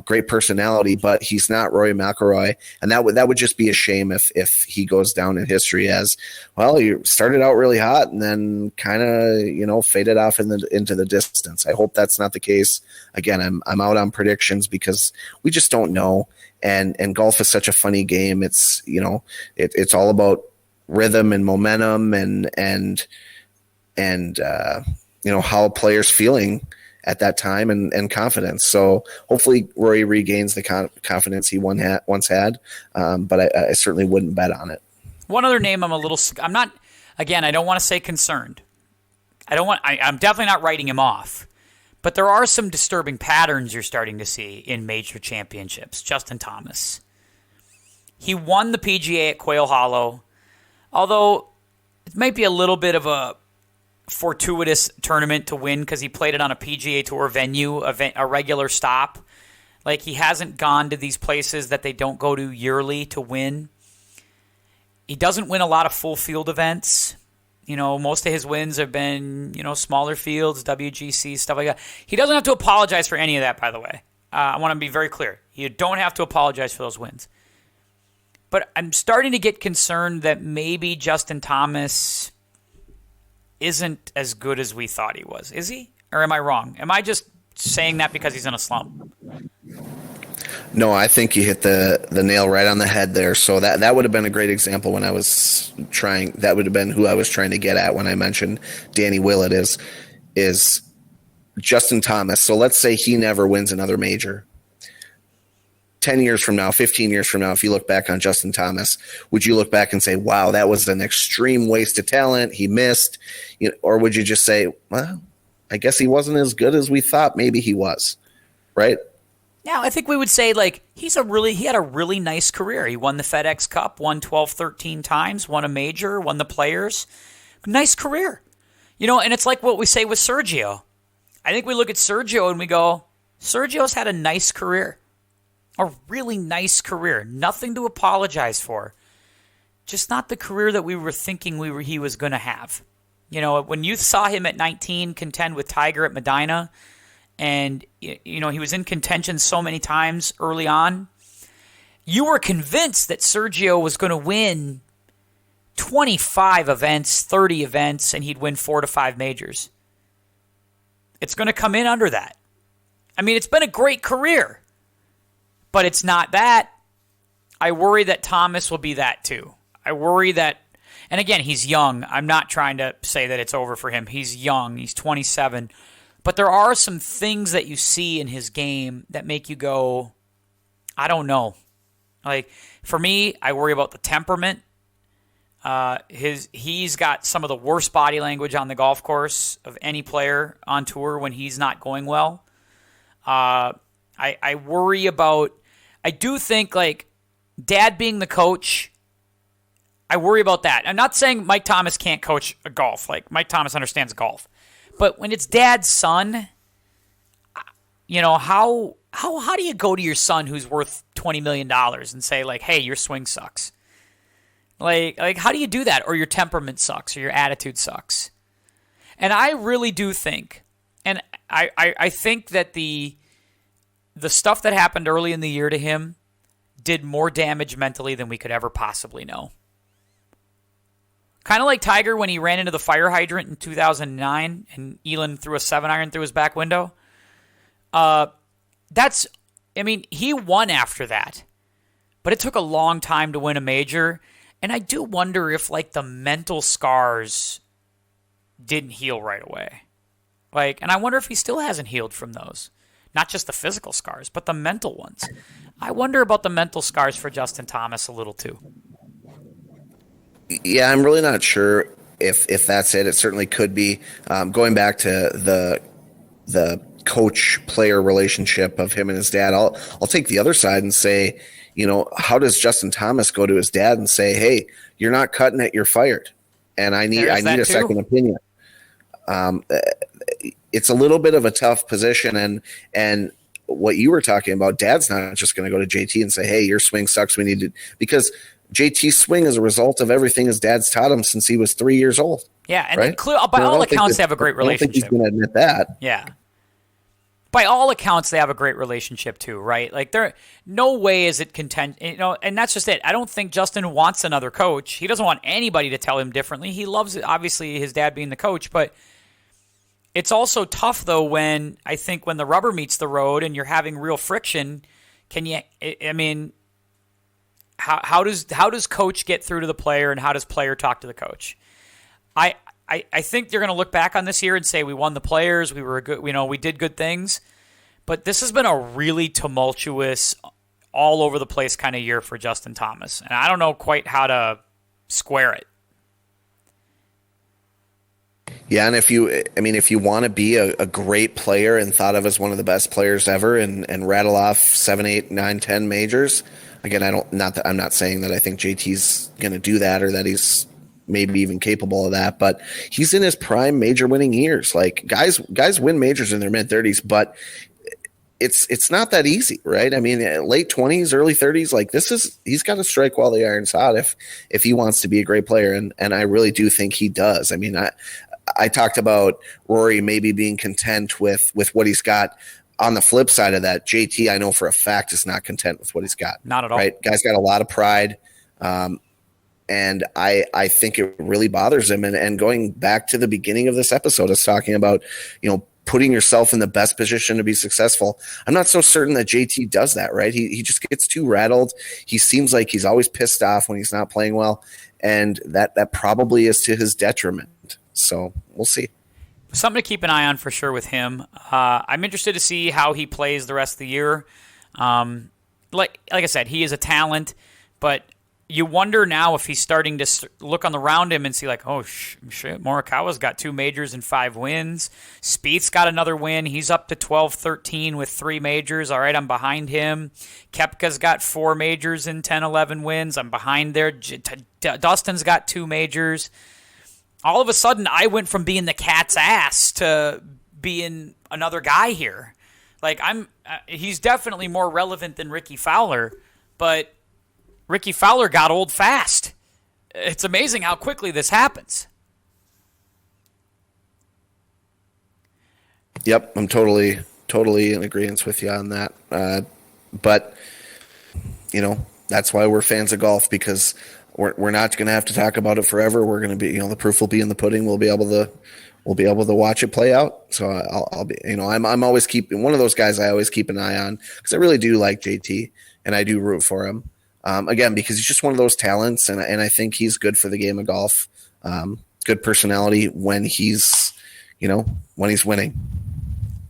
great personality, but he's not Rory McIlroy. And that would just be a shame if he goes down in history as, well, you started out really hot and then kind of, faded off into the distance. I hope that's not the case. Again, I'm out on predictions because we just don't know. And golf is such a funny game. It's, it's all about rhythm and momentum and how a player's feeling at that time and confidence. So hopefully Rory regains the confidence he once had. But I certainly wouldn't bet on it. One other name I'm not, again, I don't want to say concerned. I'm definitely not writing him off. But there are some disturbing patterns you're starting to see in major championships. Justin Thomas. He won the PGA at Quail Hollow, although it might be a little bit of a fortuitous tournament to win because he played it on a PGA Tour venue, a regular stop. Like, he hasn't gone to these places that they don't go to yearly to win. He doesn't win a lot of full field events. Most of his wins have been, smaller fields, WGC, stuff like that. He doesn't have to apologize for any of that, by the way. I want to be very clear. You don't have to apologize for those wins. But I'm starting to get concerned that maybe Justin Thomas isn't as good as we thought he was. Is he? Or am I wrong? Am I just saying that because he's in a slump? No, I think you hit the nail right on the head there. So that would have been a great example when I was trying. That would have been who I was trying to get at when I mentioned Danny Willett is Justin Thomas. So let's say he never wins another major. 10 years from now, 15 years from now, if you look back on Justin Thomas, would you look back and say, wow, that was an extreme waste of talent, he missed? Or would you just say, well, I guess he wasn't as good as we thought maybe he was, right? Now, I think we would say, he had a really nice career. He won the FedEx Cup, won 12, 13 times, won a major, won the Players. Nice career. And it's like what we say with Sergio. I think we look at Sergio and we go, Sergio's had a nice career. A really nice career. Nothing to apologize for. Just not the career that we were thinking he was going to have. When you saw him at 19 contend with Tiger at Medina, and he was in contention so many times early on, you were convinced that Sergio was going to win 25 events, 30 events, and he'd win 4 to 5 majors. It's going to come in under that. I mean, it's been a great career. But it's not that. I worry that Thomas will be that too. I worry that, and again, he's young. I'm not trying to say that it's over for him. He's young. He's 27. But there are some things that you see in his game that make you go, I don't know. Like, for me, I worry about the temperament. He's got some of the worst body language on the golf course of any player on tour when he's not going well. I worry about, I do think, Dad being the coach, I worry about that. I'm not saying Mike Thomas can't coach a golf. Mike Thomas understands golf. But when it's Dad's son, how do you go to your son who's worth $20 million and say, hey, your swing sucks? How do you do that? Or your temperament sucks, or your attitude sucks? And I really do think, and I think that the stuff that happened early in the year to him did more damage mentally than we could ever possibly know. Kind of like Tiger when he ran into the fire hydrant in 2009 and Elin threw a 7-iron through his back window. He won after that. But it took a long time to win a major. And I do wonder if, the mental scars didn't heal right away. And I wonder if he still hasn't healed from those. Not just the physical scars, but the mental ones. I wonder about the mental scars for Justin Thomas a little too. Yeah, I'm really not sure if that's it. It certainly could be. Going back to the coach-player relationship of him and his dad, I'll take the other side and say, how does Justin Thomas go to his dad and say, "Hey, you're not cutting it, you're fired, and I need a second opinion." It's a little bit of a tough position, and what you were talking about, Dad's not just going to go to JT and say, "Hey, your swing sucks. We need to," because JT's swing is a result of everything his dad's taught him since he was 3 years old. Yeah, and right? By all accounts, they have a great relationship. I don't think he's going to admit that. Yeah. By all accounts, they have a great relationship too, right? There, no way is it and that's just it. I don't think Justin wants another coach. He doesn't want anybody to tell him differently. He loves, obviously, his dad being the coach, but it's also tough, though, when the rubber meets the road and you're having real friction. How does coach get through to the player, and how does player talk to the coach? I think you're going to look back on this year and say we won the players, we were good, we did good things, but this has been a really tumultuous, all over the place kind of year for Justin Thomas, and I don't know quite how to square it. Yeah, and if you want to be a great player and thought of as one of the best players ever, and rattle off 7, 8, 9, 10 majors, again, I'm not saying that I think JT's going to do that or that he's maybe even capable of that, but he's in his prime major winning years. Guys win majors in their mid-30s, but it's not that easy, right? I mean, late 20s, early 30s, he's got to strike while the iron's hot if he wants to be a great player, and I really do think he does. I mean, I talked about Rory maybe being content with what he's got. On the flip side of that, JT, I know for a fact, is not content with what he's got. Not at all. Right? Guy's got a lot of pride. And I think it really bothers him. And going back to the beginning of this episode, is talking about, putting yourself in the best position to be successful. I'm not so certain that JT does that, right? He just gets too rattled. He seems like he's always pissed off when he's not playing well. And that probably is to his detriment. So we'll see. Something to keep an eye on for sure with him. I'm interested to see how he plays the rest of the year. Like I said, he is a talent, but you wonder now if he's starting to look around him and see oh shit, Morikawa's got 2 majors and 5 wins. Spieth's got another win. He's up to 12-13 with 3 majors. All right, I'm behind him. Koepka's got 4 majors and 10-11 wins. I'm behind there. Dustin's got 2 majors. All of a sudden, I went from being the cat's ass to being another guy here. He's definitely more relevant than Ricky Fowler, but Ricky Fowler got old fast. It's amazing how quickly this happens. Yep, I'm totally in agreement with you on that. But that's why we're fans of golf, because we're not going to have to talk about it forever. We're going to be, the proof will be in the pudding. We'll be able to watch it play out. So I'll be, I'm always one of those guys I always keep an eye on, because I really do like JT and I do root for him. Again, because he's just one of those talents, and I think he's good for the game of golf. Good personality when he's winning.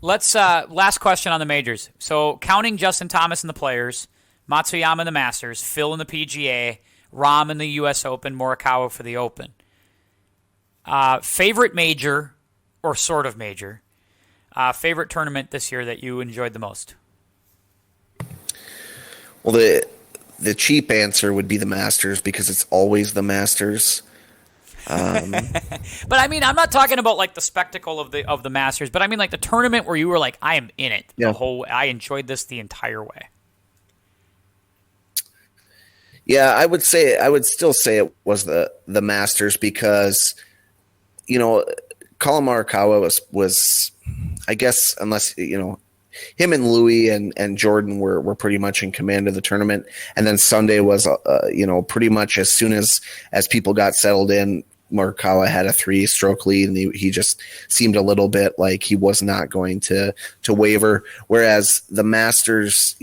Let's last question on the majors. So counting Justin Thomas in the Players, Matsuyama in the Masters, Phil in the PGA, Rahm in the U.S. Open, Morikawa for the Open. Favorite major, or sort of major, favorite tournament this year that you enjoyed the most? Well, the cheap answer would be the Masters, because it's always the Masters. But I mean, I'm not talking about the spectacle of the Masters, but I mean the tournament where you were I am in it the whole. I enjoyed this the entire way. Yeah, I would still say it was the Masters, because Collin Morikawa was I guess, unless him and Louis and Jordan were pretty much in command of the tournament. And then Sunday was, pretty much as soon as people got settled in, Morikawa had a 3-stroke lead, and he just seemed a little bit like he was not going to waver. Whereas the Masters,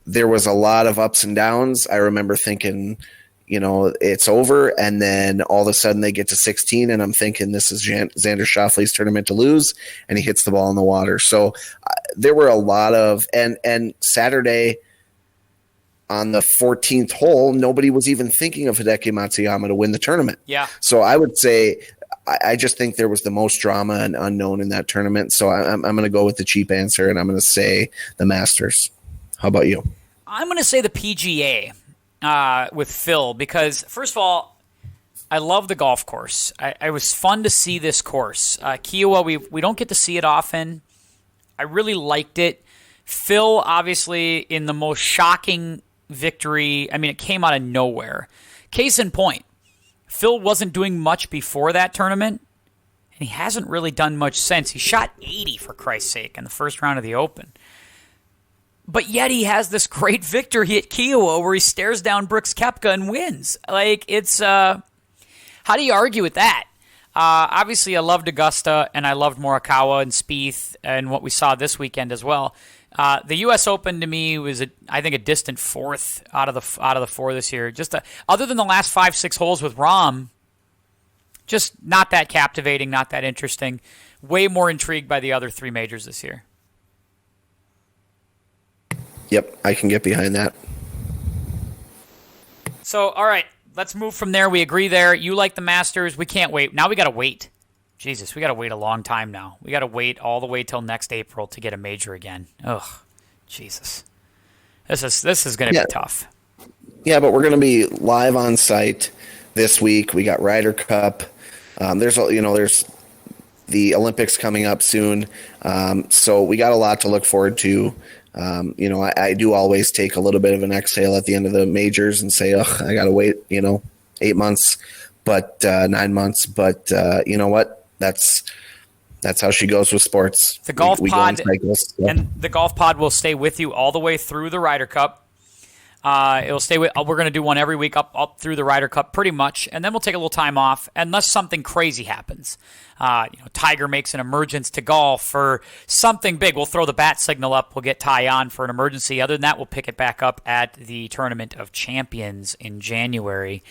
there was a lot of ups and downs. I remember thinking, it's over, and then all of a sudden they get to 16, and I'm thinking this is Xander Schauffele's tournament to lose, and he hits the ball in the water. So there were a lot of and Saturday on the 14th hole, nobody was even thinking of Hideki Matsuyama to win the tournament. Yeah. So I would say I just think there was the most drama and unknown in that tournament. So I'm going to go with the cheap answer, and I'm going to say the Masters. How about you? I'm going to say the PGA. With Phil, because first of all, I love the golf course. It was fun to see this course. Kiowa, we don't get to see it often. I really liked it. Phil, obviously, in the most shocking victory. I mean, it came out of nowhere. Case in point, Phil wasn't doing much before that tournament, and he hasn't really done much since. He shot 80, for Christ's sake, in the first round of the Open. But yet he has this great victory at Kiowa where he stares down Brooks Koepka and wins. Like, it's how do you argue with that? Obviously, I loved Augusta, and I loved Morikawa and Spieth and what we saw this weekend as well. The U.S. Open to me was, I think, a distant fourth out of the four this year. Just other than the last 5-6 holes with Rahm, just not that captivating, not that interesting. Way more intrigued by the other three majors this year. Yep, I can get behind that. So, all right, let's move from there. We agree there. You like the Masters. We can't wait. Now we got to wait. Jesus, we got to wait a long time now. We got to wait all the way till next April to get a major again. Ugh, Jesus. This is going to be tough. Yeah, but we're going to be live on site this week. We got Ryder Cup. There's the Olympics coming up soon. So we got a lot to look forward to. I do always take a little bit of an exhale at the end of the majors and say, I got to wait, 8 months, but 9 months. But you know what? That's how she goes with sports. The golf pod cycles, so. And the golf pod will stay with you all the way through the Ryder Cup. It'll stay with. We're going to do one every week up through the Ryder Cup, pretty much, and then we'll take a little time off unless something crazy happens. Tiger makes an emergence to golf or something big. We'll throw the bat signal up. We'll get Ty on for an emergency. Other than that, we'll pick it back up at the Tournament of Champions in January.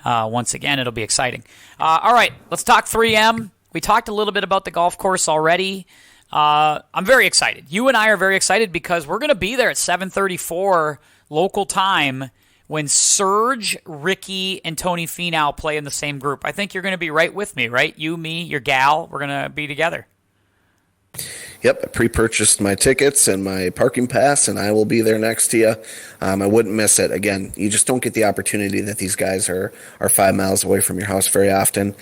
Once again, it'll be exciting. All right, let's talk 3M. We talked a little bit about the golf course already. I'm very excited. You and I are very excited because we're going to be there at 7:34 local time when Serge, Ricky, and Tony Finau play in the same group. I think you're going to be right with me, right? You, me, your gal, we're going to be together. Yep, I pre-purchased my tickets and my parking pass, and I will be there next to you. I wouldn't miss it. Again, you just don't get the opportunity that these guys are 5 miles away from your house very often.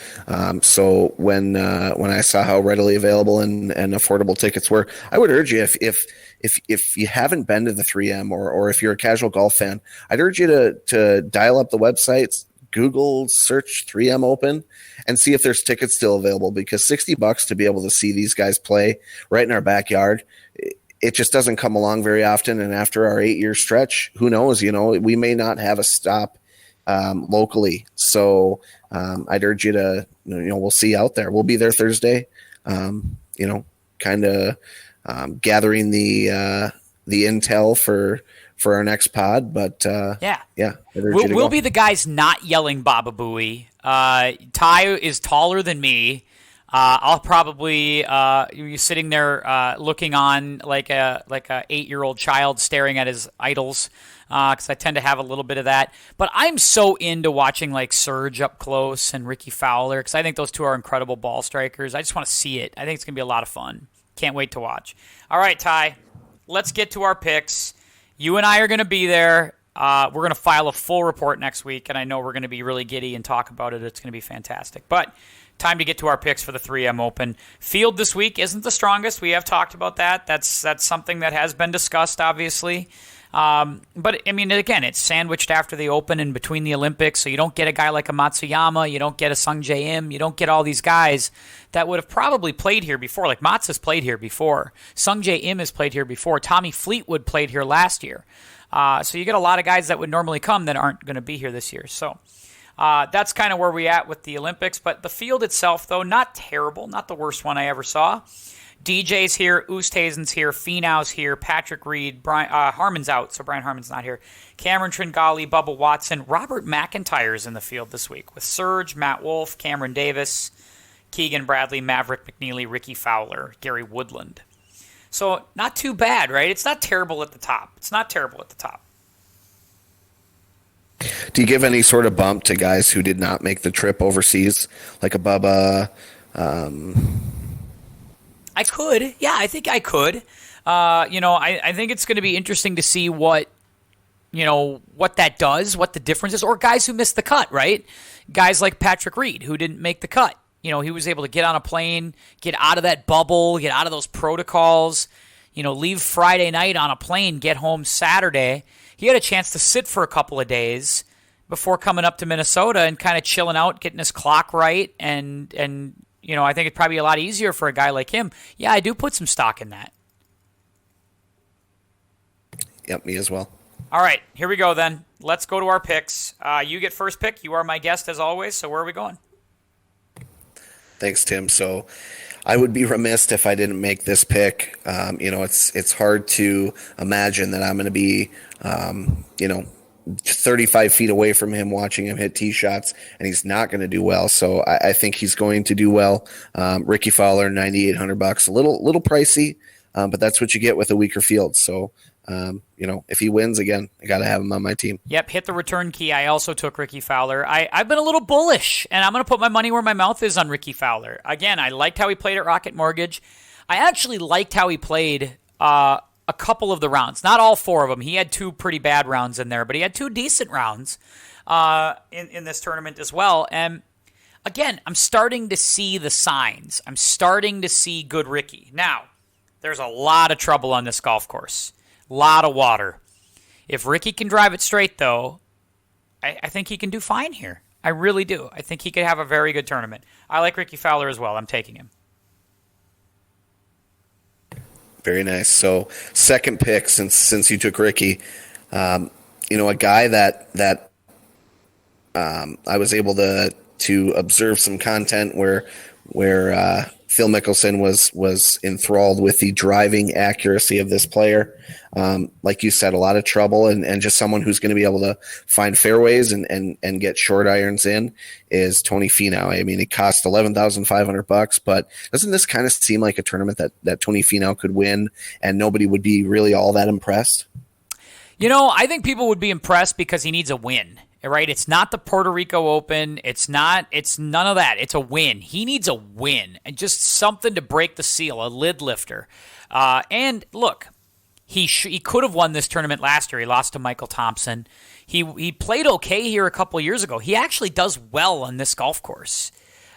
So when I saw how readily available and affordable tickets were, I would urge you, if you haven't been to the 3M or if you're a casual golf fan, I'd urge you to dial up the websites, Google search 3M Open, and see if there's tickets still available, because $60 to be able to see these guys play right in our backyard, it just doesn't come along very often. And after our 8-year stretch, who knows, we may not have a stop locally. So I'd urge you to, we'll see you out there. We'll be there Thursday, kind of gathering the intel for our next pod, but we'll be the guys not yelling Baba Booey. Ty is taller than me. I'll probably be sitting there looking on like a 8-year-old child staring at his idols, because I tend to have a little bit of that. But I'm so into watching like Serge up close and Ricky Fowler, because I think those two are incredible ball strikers. I just want to see it. I think it's gonna be a lot of fun. Can't wait to watch. All right, Ty, let's get to our picks. You and I are going to be there. We're going to file a full report next week, and I know we're going to be really giddy and talk about it. It's going to be fantastic. But time to get to our picks for the 3M Open. Field this week isn't the strongest. We have talked about that. That's something that has been discussed, obviously. But, I mean, again, it's sandwiched after the Open and between the Olympics, so you don't get a guy like a Matsuyama, you don't get a Sung Jae Im, you don't get all these guys that would have probably played here before. Like Mats has played here before. Sung Jae Im has played here before. Tommy Fleetwood played here last year. So you get a lot of guys that would normally come that aren't going to be here this year. So that's kind of where we at with the Olympics. But the field itself, though, not terrible, not the worst one I ever saw. DJ's here, Oosthuizen's here, Finau's here, Patrick Reed, Harmon's out, so Brian Harmon's not here. Cameron Tringali, Bubba Watson, Robert McIntyre's in the field this week with Serge, Matt Wolff, Cameron Davis, Keegan Bradley, Maverick McNeely, Ricky Fowler, Gary Woodland. So not too bad, right? It's not terrible at the top. Do you give any sort of bump to guys who did not make the trip overseas, like a Bubba? I could. Yeah, I think I could. I think it's going to be interesting to see what that does, what the difference is, or guys who missed the cut, right? Guys like Patrick Reed, who didn't make the cut. He was able to get on a plane, get out of that bubble, get out of those protocols, leave Friday night on a plane, get home Saturday. He had a chance to sit for a couple of days before coming up to Minnesota and kind of chilling out, getting his clock right, and I think it'd probably be a lot easier for a guy like him. Yeah, I do put some stock in that. Yep, me as well. All right, here we go then. Let's go to our picks. You get first pick. You are my guest as always, so where are we going? Thanks, Tim. So I would be remiss if I didn't make this pick. It's hard to imagine that I'm going to be, 35 feet away from him watching him hit tee shots, and he's not going to do well. So I think he's going to do well. Ricky Fowler, $9,800, a little pricey, but that's what you get with a weaker field. So, if he wins again, I got to have him on my team. Yep, hit the return key. I also took Ricky Fowler. I've been a little bullish, and I'm going to put my money where my mouth is on Ricky Fowler. Again, I liked how he played at Rocket Mortgage. I actually liked how he played a couple of the rounds. Not all four of them. He had two pretty bad rounds in there, but he had two decent rounds in this tournament as well. And again, I'm starting to see the signs. I'm starting to see good Ricky. Now, there's a lot of trouble on this golf course. A lot of water. If Ricky can drive it straight, though, I think he can do fine here. I really do. I think he could have a very good tournament. I like Ricky Fowler as well. I'm taking him. Very nice. So second pick, since you took Ricky, a guy that I was able to observe some content where Phil Mickelson was enthralled with the driving accuracy of this player. Like you said, a lot of trouble and just someone who's going to be able to find fairways and get short irons in is Tony Finau. I mean, it cost $11,500, but doesn't this kind of seem like a tournament that Tony Finau could win and nobody would be really all that impressed? I think people would be impressed because he needs a win. Right? It's not the Puerto Rico Open. It's none of that. It's a win. He needs a win and just something to break the seal, a lid lifter. And look, he could have won this tournament last year. He lost to Michael Thompson. He played okay here a couple of years ago. He actually does well on this golf course.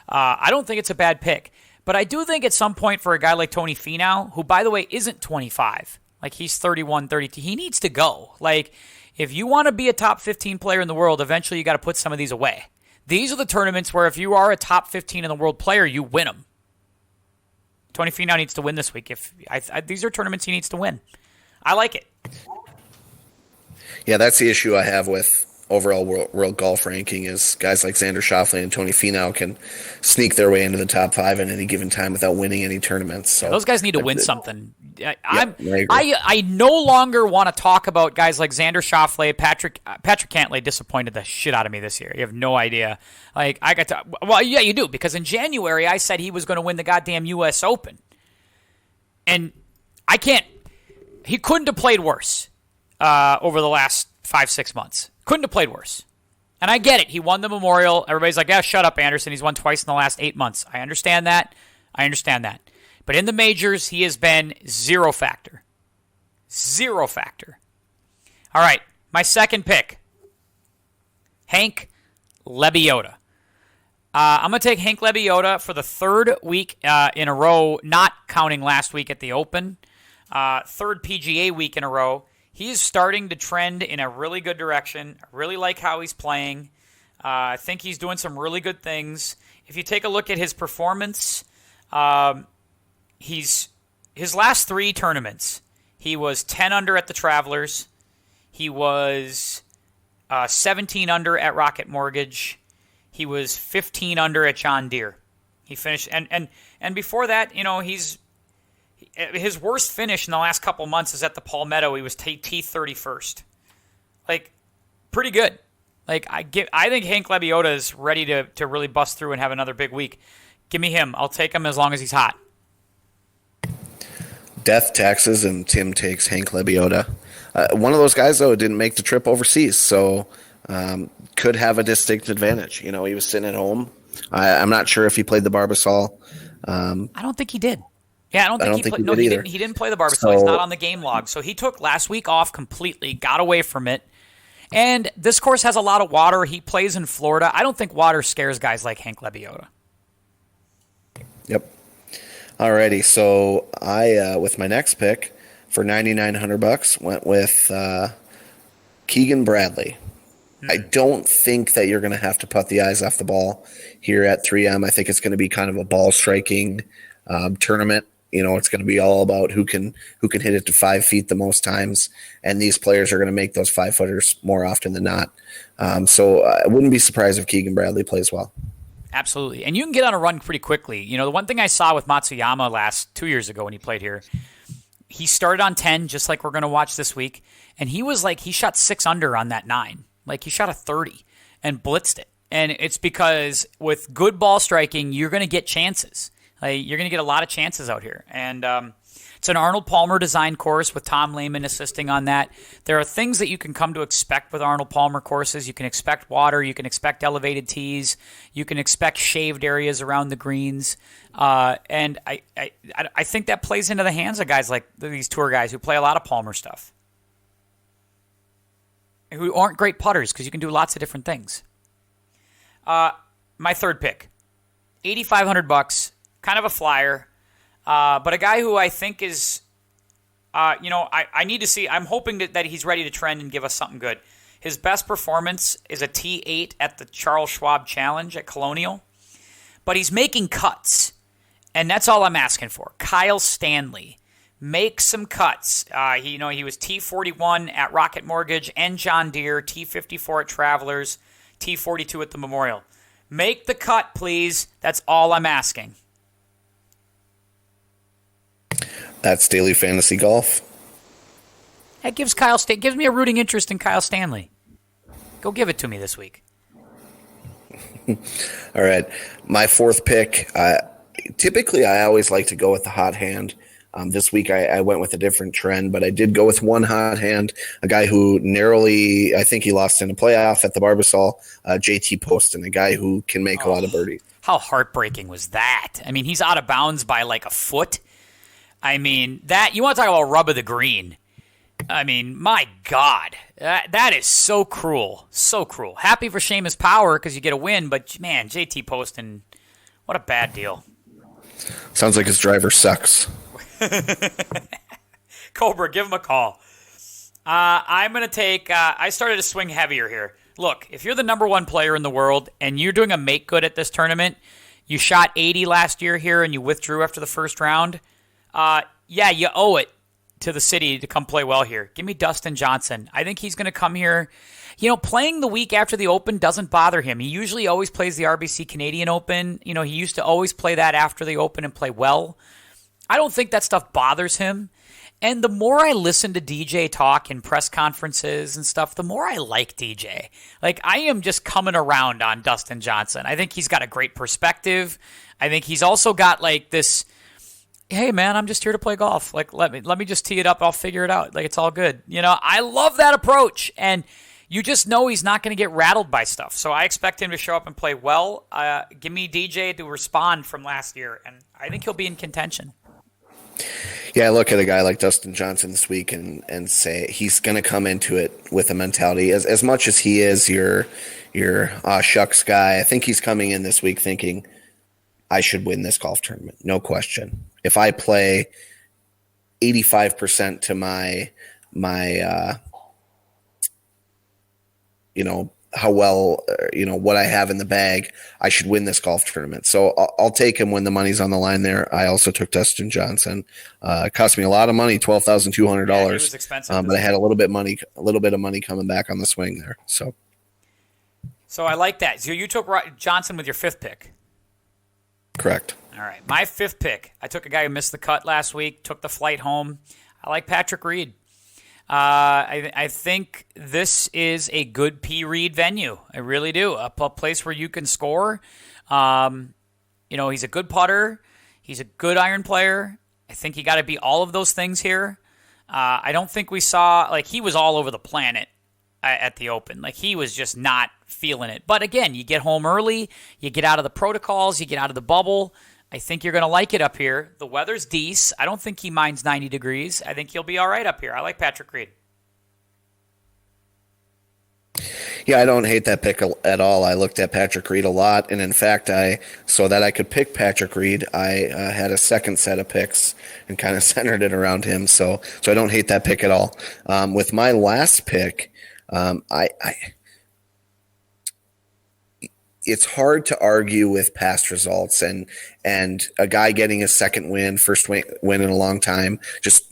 I don't think it's a bad pick. But I do think at some point for a guy like Tony Finau, who, by the way, isn't 25, like he's 31, 32, he needs to go. Like, if you want to be a top 15 player in the world, eventually you got to put some of these away. These are the tournaments where if you are a top 15 in the world player, you win them. Tony Finau needs to win this week. These are tournaments he needs to win. I like it. Yeah, that's the issue I have with overall world golf ranking is guys like Xander Schauffele and Tony Finau can sneak their way into the top 5 at any given time without winning any tournaments. So those guys need to win something. I no longer want to talk about guys like Xander Schauffele, Patrick Cantlay disappointed the shit out of me this year. You have no idea. Like yeah, you do, because in January I said he was going to win the goddamn U.S. Open, and he couldn't have played worse over the last 5-6 months. Couldn't have played worse. And I get it. He won the Memorial. Everybody's like, yeah, shut up, Anderson. He's won twice in the last 8 months. I understand that. But in the majors, he has been zero factor. Zero factor. All right, my second pick, Hank Lebioda. I'm going to take Hank Lebioda for the third week in a row, not counting last week at the Open. Third PGA week in a row. He's starting to trend in a really good direction. I really like how he's playing. I think he's doing some really good things. If you take a look at his performance, his last 3 tournaments, he was 10 under at the Travelers. He was 17 under at Rocket Mortgage. He was 15 under at John Deere. He finished, and before that, His worst finish in the last couple months is at the Palmetto. He was T31st. Like, pretty good. Like, I think Hank Lebioda is ready to really bust through and have another big week. Give me him. I'll take him as long as he's hot. Death, taxes, and Tim takes Hank Lebioda. One of those guys, though, didn't make the trip overseas, so could have a distinct advantage. He was sitting at home. I'm not sure if he played the Barbasol. I don't think he did. Yeah, I don't think he played. No, he didn't. He didn't play the Barbasol. So, he's not on the game log. So he took last week off completely, got away from it. And this course has a lot of water. He plays in Florida. I don't think water scares guys like Hank Lebioda. Yep. Alrighty, so I with my next pick for $9,900 went with Keegan Bradley. I don't think that you're going to have to putt the eyes off the ball here at 3M. I think it's going to be kind of a ball striking tournament. It's going to be all about who can hit it to 5 feet the most times, and these players are going to make those 5-footers more often than not. So I wouldn't be surprised if Keegan Bradley plays well. Absolutely, and you can get on a run pretty quickly. The one thing I saw with Matsuyama 2 years ago when he played here, he started on 10, just like we're going to watch this week, and he shot 6 under on that 9. Like, he shot a 30 and blitzed it. And it's because with good ball striking, you're going to get chances. Like, you're going to get a lot of chances out here. And it's an Arnold Palmer design course with Tom Lehman assisting on that. There are things that you can come to expect with Arnold Palmer courses. You can expect water. You can expect elevated tees. You can expect shaved areas around the greens. And I think that plays into the hands of guys like these tour guys who play a lot of Palmer stuff, who aren't great putters because you can do lots of different things. My third pick, $8,500, kind of a flyer, but a guy who I think is, I need to see. I'm hoping that he's ready to trend and give us something good. His best performance is a T8 at the Charles Schwab Challenge at Colonial, but he's making cuts, and that's all I'm asking for. Kyle Stanley. Make some cuts. He was T41 at Rocket Mortgage and John Deere, T54 at Travelers, T42 at the Memorial. Make the cut, please. That's all I'm asking. That's Daily Fantasy Golf. That gives gives me a rooting interest in Kyle Stanley. Go give it to me this week. All right. My fourth pick, typically I always like to go with the hot hand. This week I went with a different trend, but I did go with one hot hand, a guy who narrowly, I think he lost in a playoff at the Barbasol, JT Poston, a guy who can make a lot of birdies. How heartbreaking was that? I mean, he's out of bounds by like a foot. I mean, that you want to talk about rub of the green. I mean, my God, that is so cruel, so cruel. Happy for Seamus Power because you get a win, but man, JT Poston, what a bad deal. Sounds like his driver sucks. Cobra, give him a call. I'm going to take I started to swing heavier here. Look, if you're the number one player in the world and you're doing a make good at this tournament, you shot 80 last year here and you withdrew after the first round, you owe it to the city to come play well here. Give me Dustin Johnson. I think he's going to come here. Playing the week after the Open doesn't bother him. He usually always plays the RBC Canadian Open. He used to always play that after the Open and play well. I don't think that stuff bothers him. And the more I listen to DJ talk in press conferences and stuff, the more I like DJ. Like, I am just coming around on Dustin Johnson. I think he's got a great perspective. I think he's also got like this, hey man, I'm just here to play golf. Like, let me just tee it up. I'll figure it out. Like, it's all good. I love that approach. And you just know he's not going to get rattled by stuff. So I expect him to show up and play well. Give me DJ to respond from last year. And I think he'll be in contention. Yeah, I look at a guy like Dustin Johnson this week and say he's going to come into it with a mentality. As much as he is your shucks guy, I think he's coming in this week thinking, I should win this golf tournament. No question. If I play 85% to my how well, what I have in the bag, I should win this golf tournament. So I'll take him when the money's on the line there. I also took Dustin Johnson. It cost me a lot of money, $12,200. Yeah, it was expensive. But I had a little bit of money coming back on the swing there. So I like that. So you took Johnson with your fifth pick. Correct. All All right, my fifth pick. I took a guy who missed the cut last week, took the flight home. I like Patrick Reed. I think this is a good P. Reed venue. I really do. A place where you can score. He's a good putter. He's a good iron player. I think you got to be all of those things here. I don't think we saw, he was all over the planet at the Open. He was just not feeling it. But again, you get home early, you get out of the protocols, you get out of the bubble. I think you're going to like it up here. The weather's decent. I don't think he minds 90 degrees. I think he'll be all right up here. I like Patrick Reed. Yeah, I don't hate that pick at all. I looked at Patrick Reed a lot, and in fact, so that I could pick Patrick Reed, I had a second set of picks and kind of centered it around him. So I don't hate that pick at all. With my last pick, it's hard to argue with past results, and a guy getting his second win, first win in a long time, just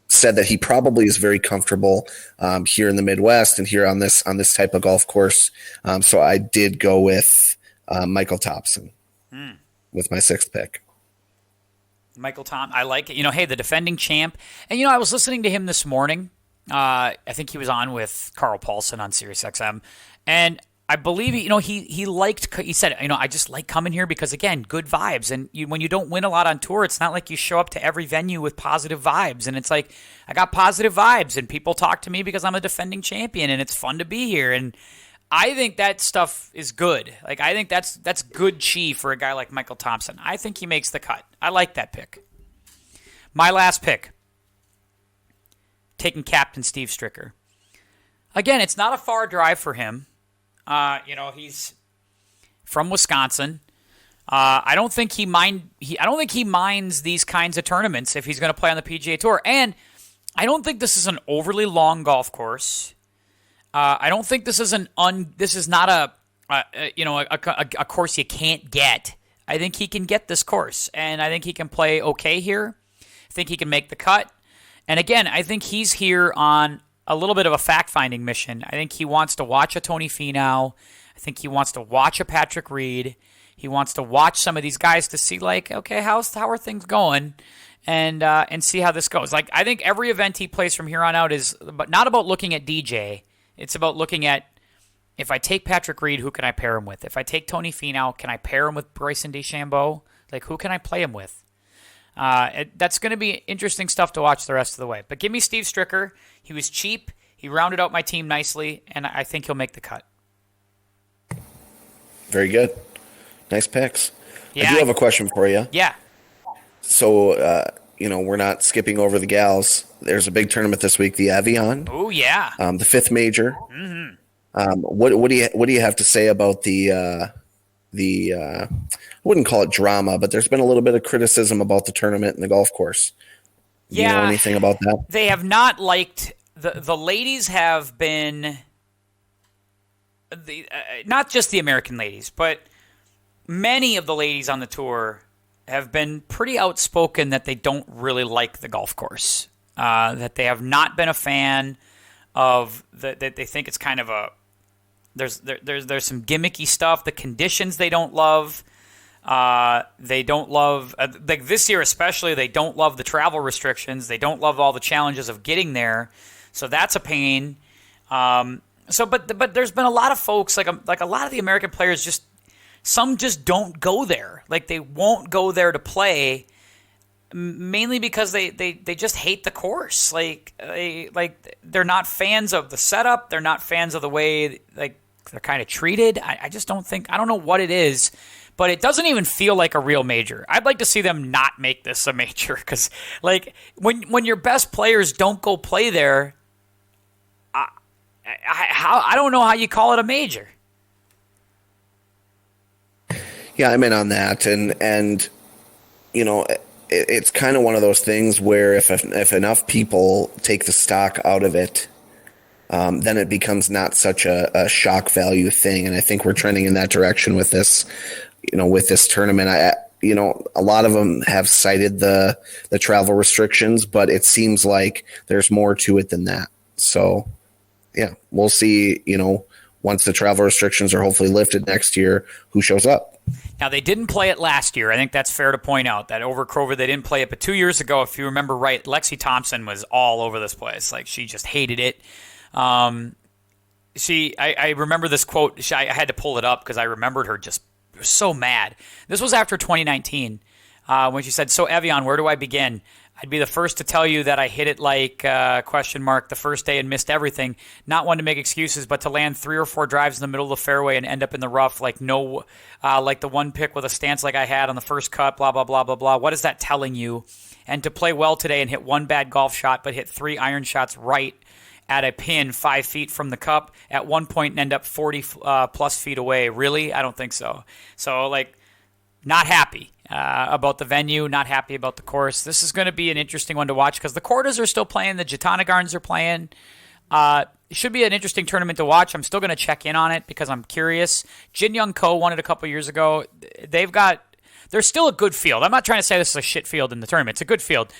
said that he probably is very comfortable here in the Midwest and here on this type of golf course. So I did go with Michael Thompson with my sixth pick. Michael Thompson, I like it. Hey, the defending champ. And, I was listening to him this morning. I think he was on with Carl Paulson on SiriusXM. And I believe, he said, I just like coming here because, again, good vibes. And when you don't win a lot on tour, it's not like you show up to every venue with positive vibes. And it's like, I got positive vibes and people talk to me because I'm a defending champion and it's fun to be here. And I think that stuff is good. I think that's good chi for a guy like Michael Thompson. I think he makes the cut. I like that pick. My last pick, taking Captain Steve Stricker. Again, it's not a far drive for him. He's from Wisconsin. I don't think he minds these kinds of tournaments if he's going to play on the PGA Tour. And I don't think this is an overly long golf course. I don't think this is this is not a course you can't get. I think he can get this course, and I think he can play okay here. I think he can make the cut. And again, I think he's here on a little bit of a fact-finding mission. I think he wants to watch a Tony Finau. I think he wants to watch a Patrick Reed. He wants to watch some of these guys to see, okay, how are things going, and see how this goes. I think every event he plays from here on out is not about looking at DJ. It's about looking at, if I take Patrick Reed, who can I pair him with? If I take Tony Finau, can I pair him with Bryson DeChambeau? Who can I play him with? That's going to be interesting stuff to watch the rest of the way. But give me Steve Stricker. He was cheap. He rounded out my team nicely, and I think he'll make the cut. Very good. Nice picks. Yeah, I do have a question for you. Yeah. So, we're not skipping over the gals. There's a big tournament this week, the Evian. Oh, yeah. The fifth major. Mm-hmm. What do you have to say about the I wouldn't call it drama, but there's been a little bit of criticism about the tournament and the golf course. Do you know anything about that? They have not liked the ladies have been not just the American ladies, but many of the ladies on the tour have been pretty outspoken that they don't really like the golf course. That they have not been a fan of that they think it's kind of a there's some gimmicky stuff. The conditions they don't love. They don't love this year especially. They don't love the travel restrictions. They don't love all the challenges of getting there. So that's a pain. But there's been a lot of folks like a lot of the American players some just don't go there. They won't go there to play. Mainly because they just hate the course. They're not fans of the setup. They're not fans of the way they're kind of treated. I just don't know what it is, but it doesn't even feel like a real major. I'd like to see them not make this a major because when your best players don't go play there, I don't know how you call it a major. Yeah, I'm in on that, and it's kind of one of those things where if enough people take the stock out of it, then it becomes not such a shock value thing. And I think we're trending in that direction with this, with this tournament. A lot of them have cited the travel restrictions, but it seems like there's more to it than that. So, yeah, we'll see, once the travel restrictions are hopefully lifted next year, who shows up. Now, they didn't play it last year. I think that's fair to point out that over COVID, they didn't play it. But 2 years ago, if you remember right, Lexi Thompson was all over this place. Like, she just hated it. I remember this quote. I had to pull it up because I remembered her just so mad. This was after 2019 when she said, "So, Evian, where do I begin? I'd be the first to tell you that I hit it like the first day and missed everything. Not one to make excuses, but to land 3 or 4 drives in the middle of the fairway and end up in the rough like the one pick with a stance like I had on the first cut, blah, blah, blah, blah, blah. What is that telling you? And to play well today and hit 1 bad golf shot, but hit 3 iron shots right at a pin 5 feet from the cup at one point and end up 40 plus feet away. Really? I don't think so. So, not happy about the venue, not happy about the course. This is going to be an interesting one to watch because the Cordas are still playing, the Jatanagarns are playing. It should be an interesting tournament to watch. I'm still going to check in on it because I'm curious. Jin Young Ko won it a couple years ago. They're still a good field. I'm not trying to say this is a shit field in the tournament. It's a good field.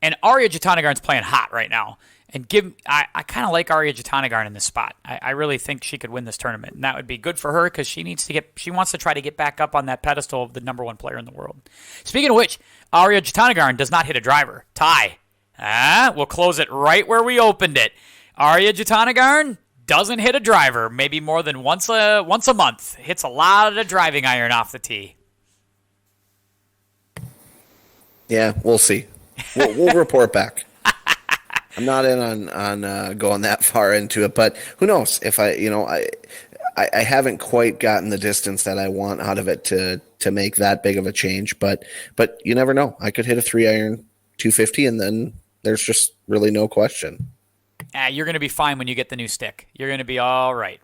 And Arya Jatanagarn's playing hot right now. And I kind of like Arya Jatanagarn in this spot. I really think she could win this tournament, and that would be good for her because she wants to try to get back up on that pedestal of the number 1 player in the world. Speaking of which, Arya Jatanagarn does not hit a driver. Ty, we'll close it right where we opened it. Arya Jatanagarn doesn't hit a driver, maybe more than once a month. Hits a lot of driving iron off the tee. Yeah, we'll see. We'll report back. I'm not in on going that far into it, but who knows if I haven't quite gotten the distance that I want out of it to make that big of a change, but you never know. I could hit a 3-iron 250 and then there's just really no question. You're going to be fine when you get the new stick. You're going to be all right.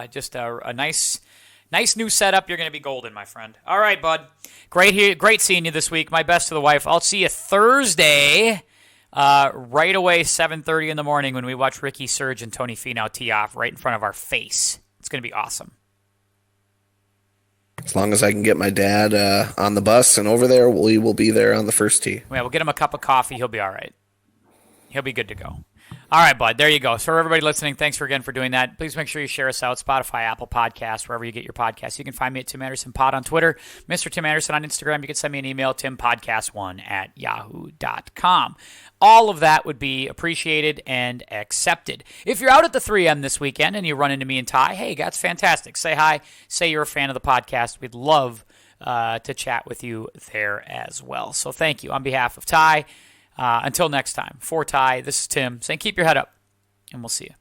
Just a nice new setup. You're going to be golden, my friend. All right, bud. Great seeing you this week. My best to the wife. I'll see you Thursday. Right away, 7:30 in the morning when we watch Ricky Surge and Tony Finau tee off right in front of our face. It's going to be awesome. As long as I can get my dad on the bus and over there, we will be there on the first tee. Yeah, we'll get him a cup of coffee. He'll be all right. He'll be good to go. All right, bud. There you go. So for everybody listening, thanks again for doing that. Please make sure you share us out. Spotify, Apple Podcasts, wherever you get your podcasts. You can find me at Tim Anderson Pod on Twitter, Mr. Tim Anderson on Instagram. You can send me an email, timpodcast1@yahoo.com. All of that would be appreciated and accepted. If you're out at the 3M this weekend and you run into me and Ty, hey, that's fantastic. Say hi. Say you're a fan of the podcast. We'd love to chat with you there as well. So thank you. On behalf of Ty, until next time, for Ty, this is Tim saying keep your head up, and we'll see you.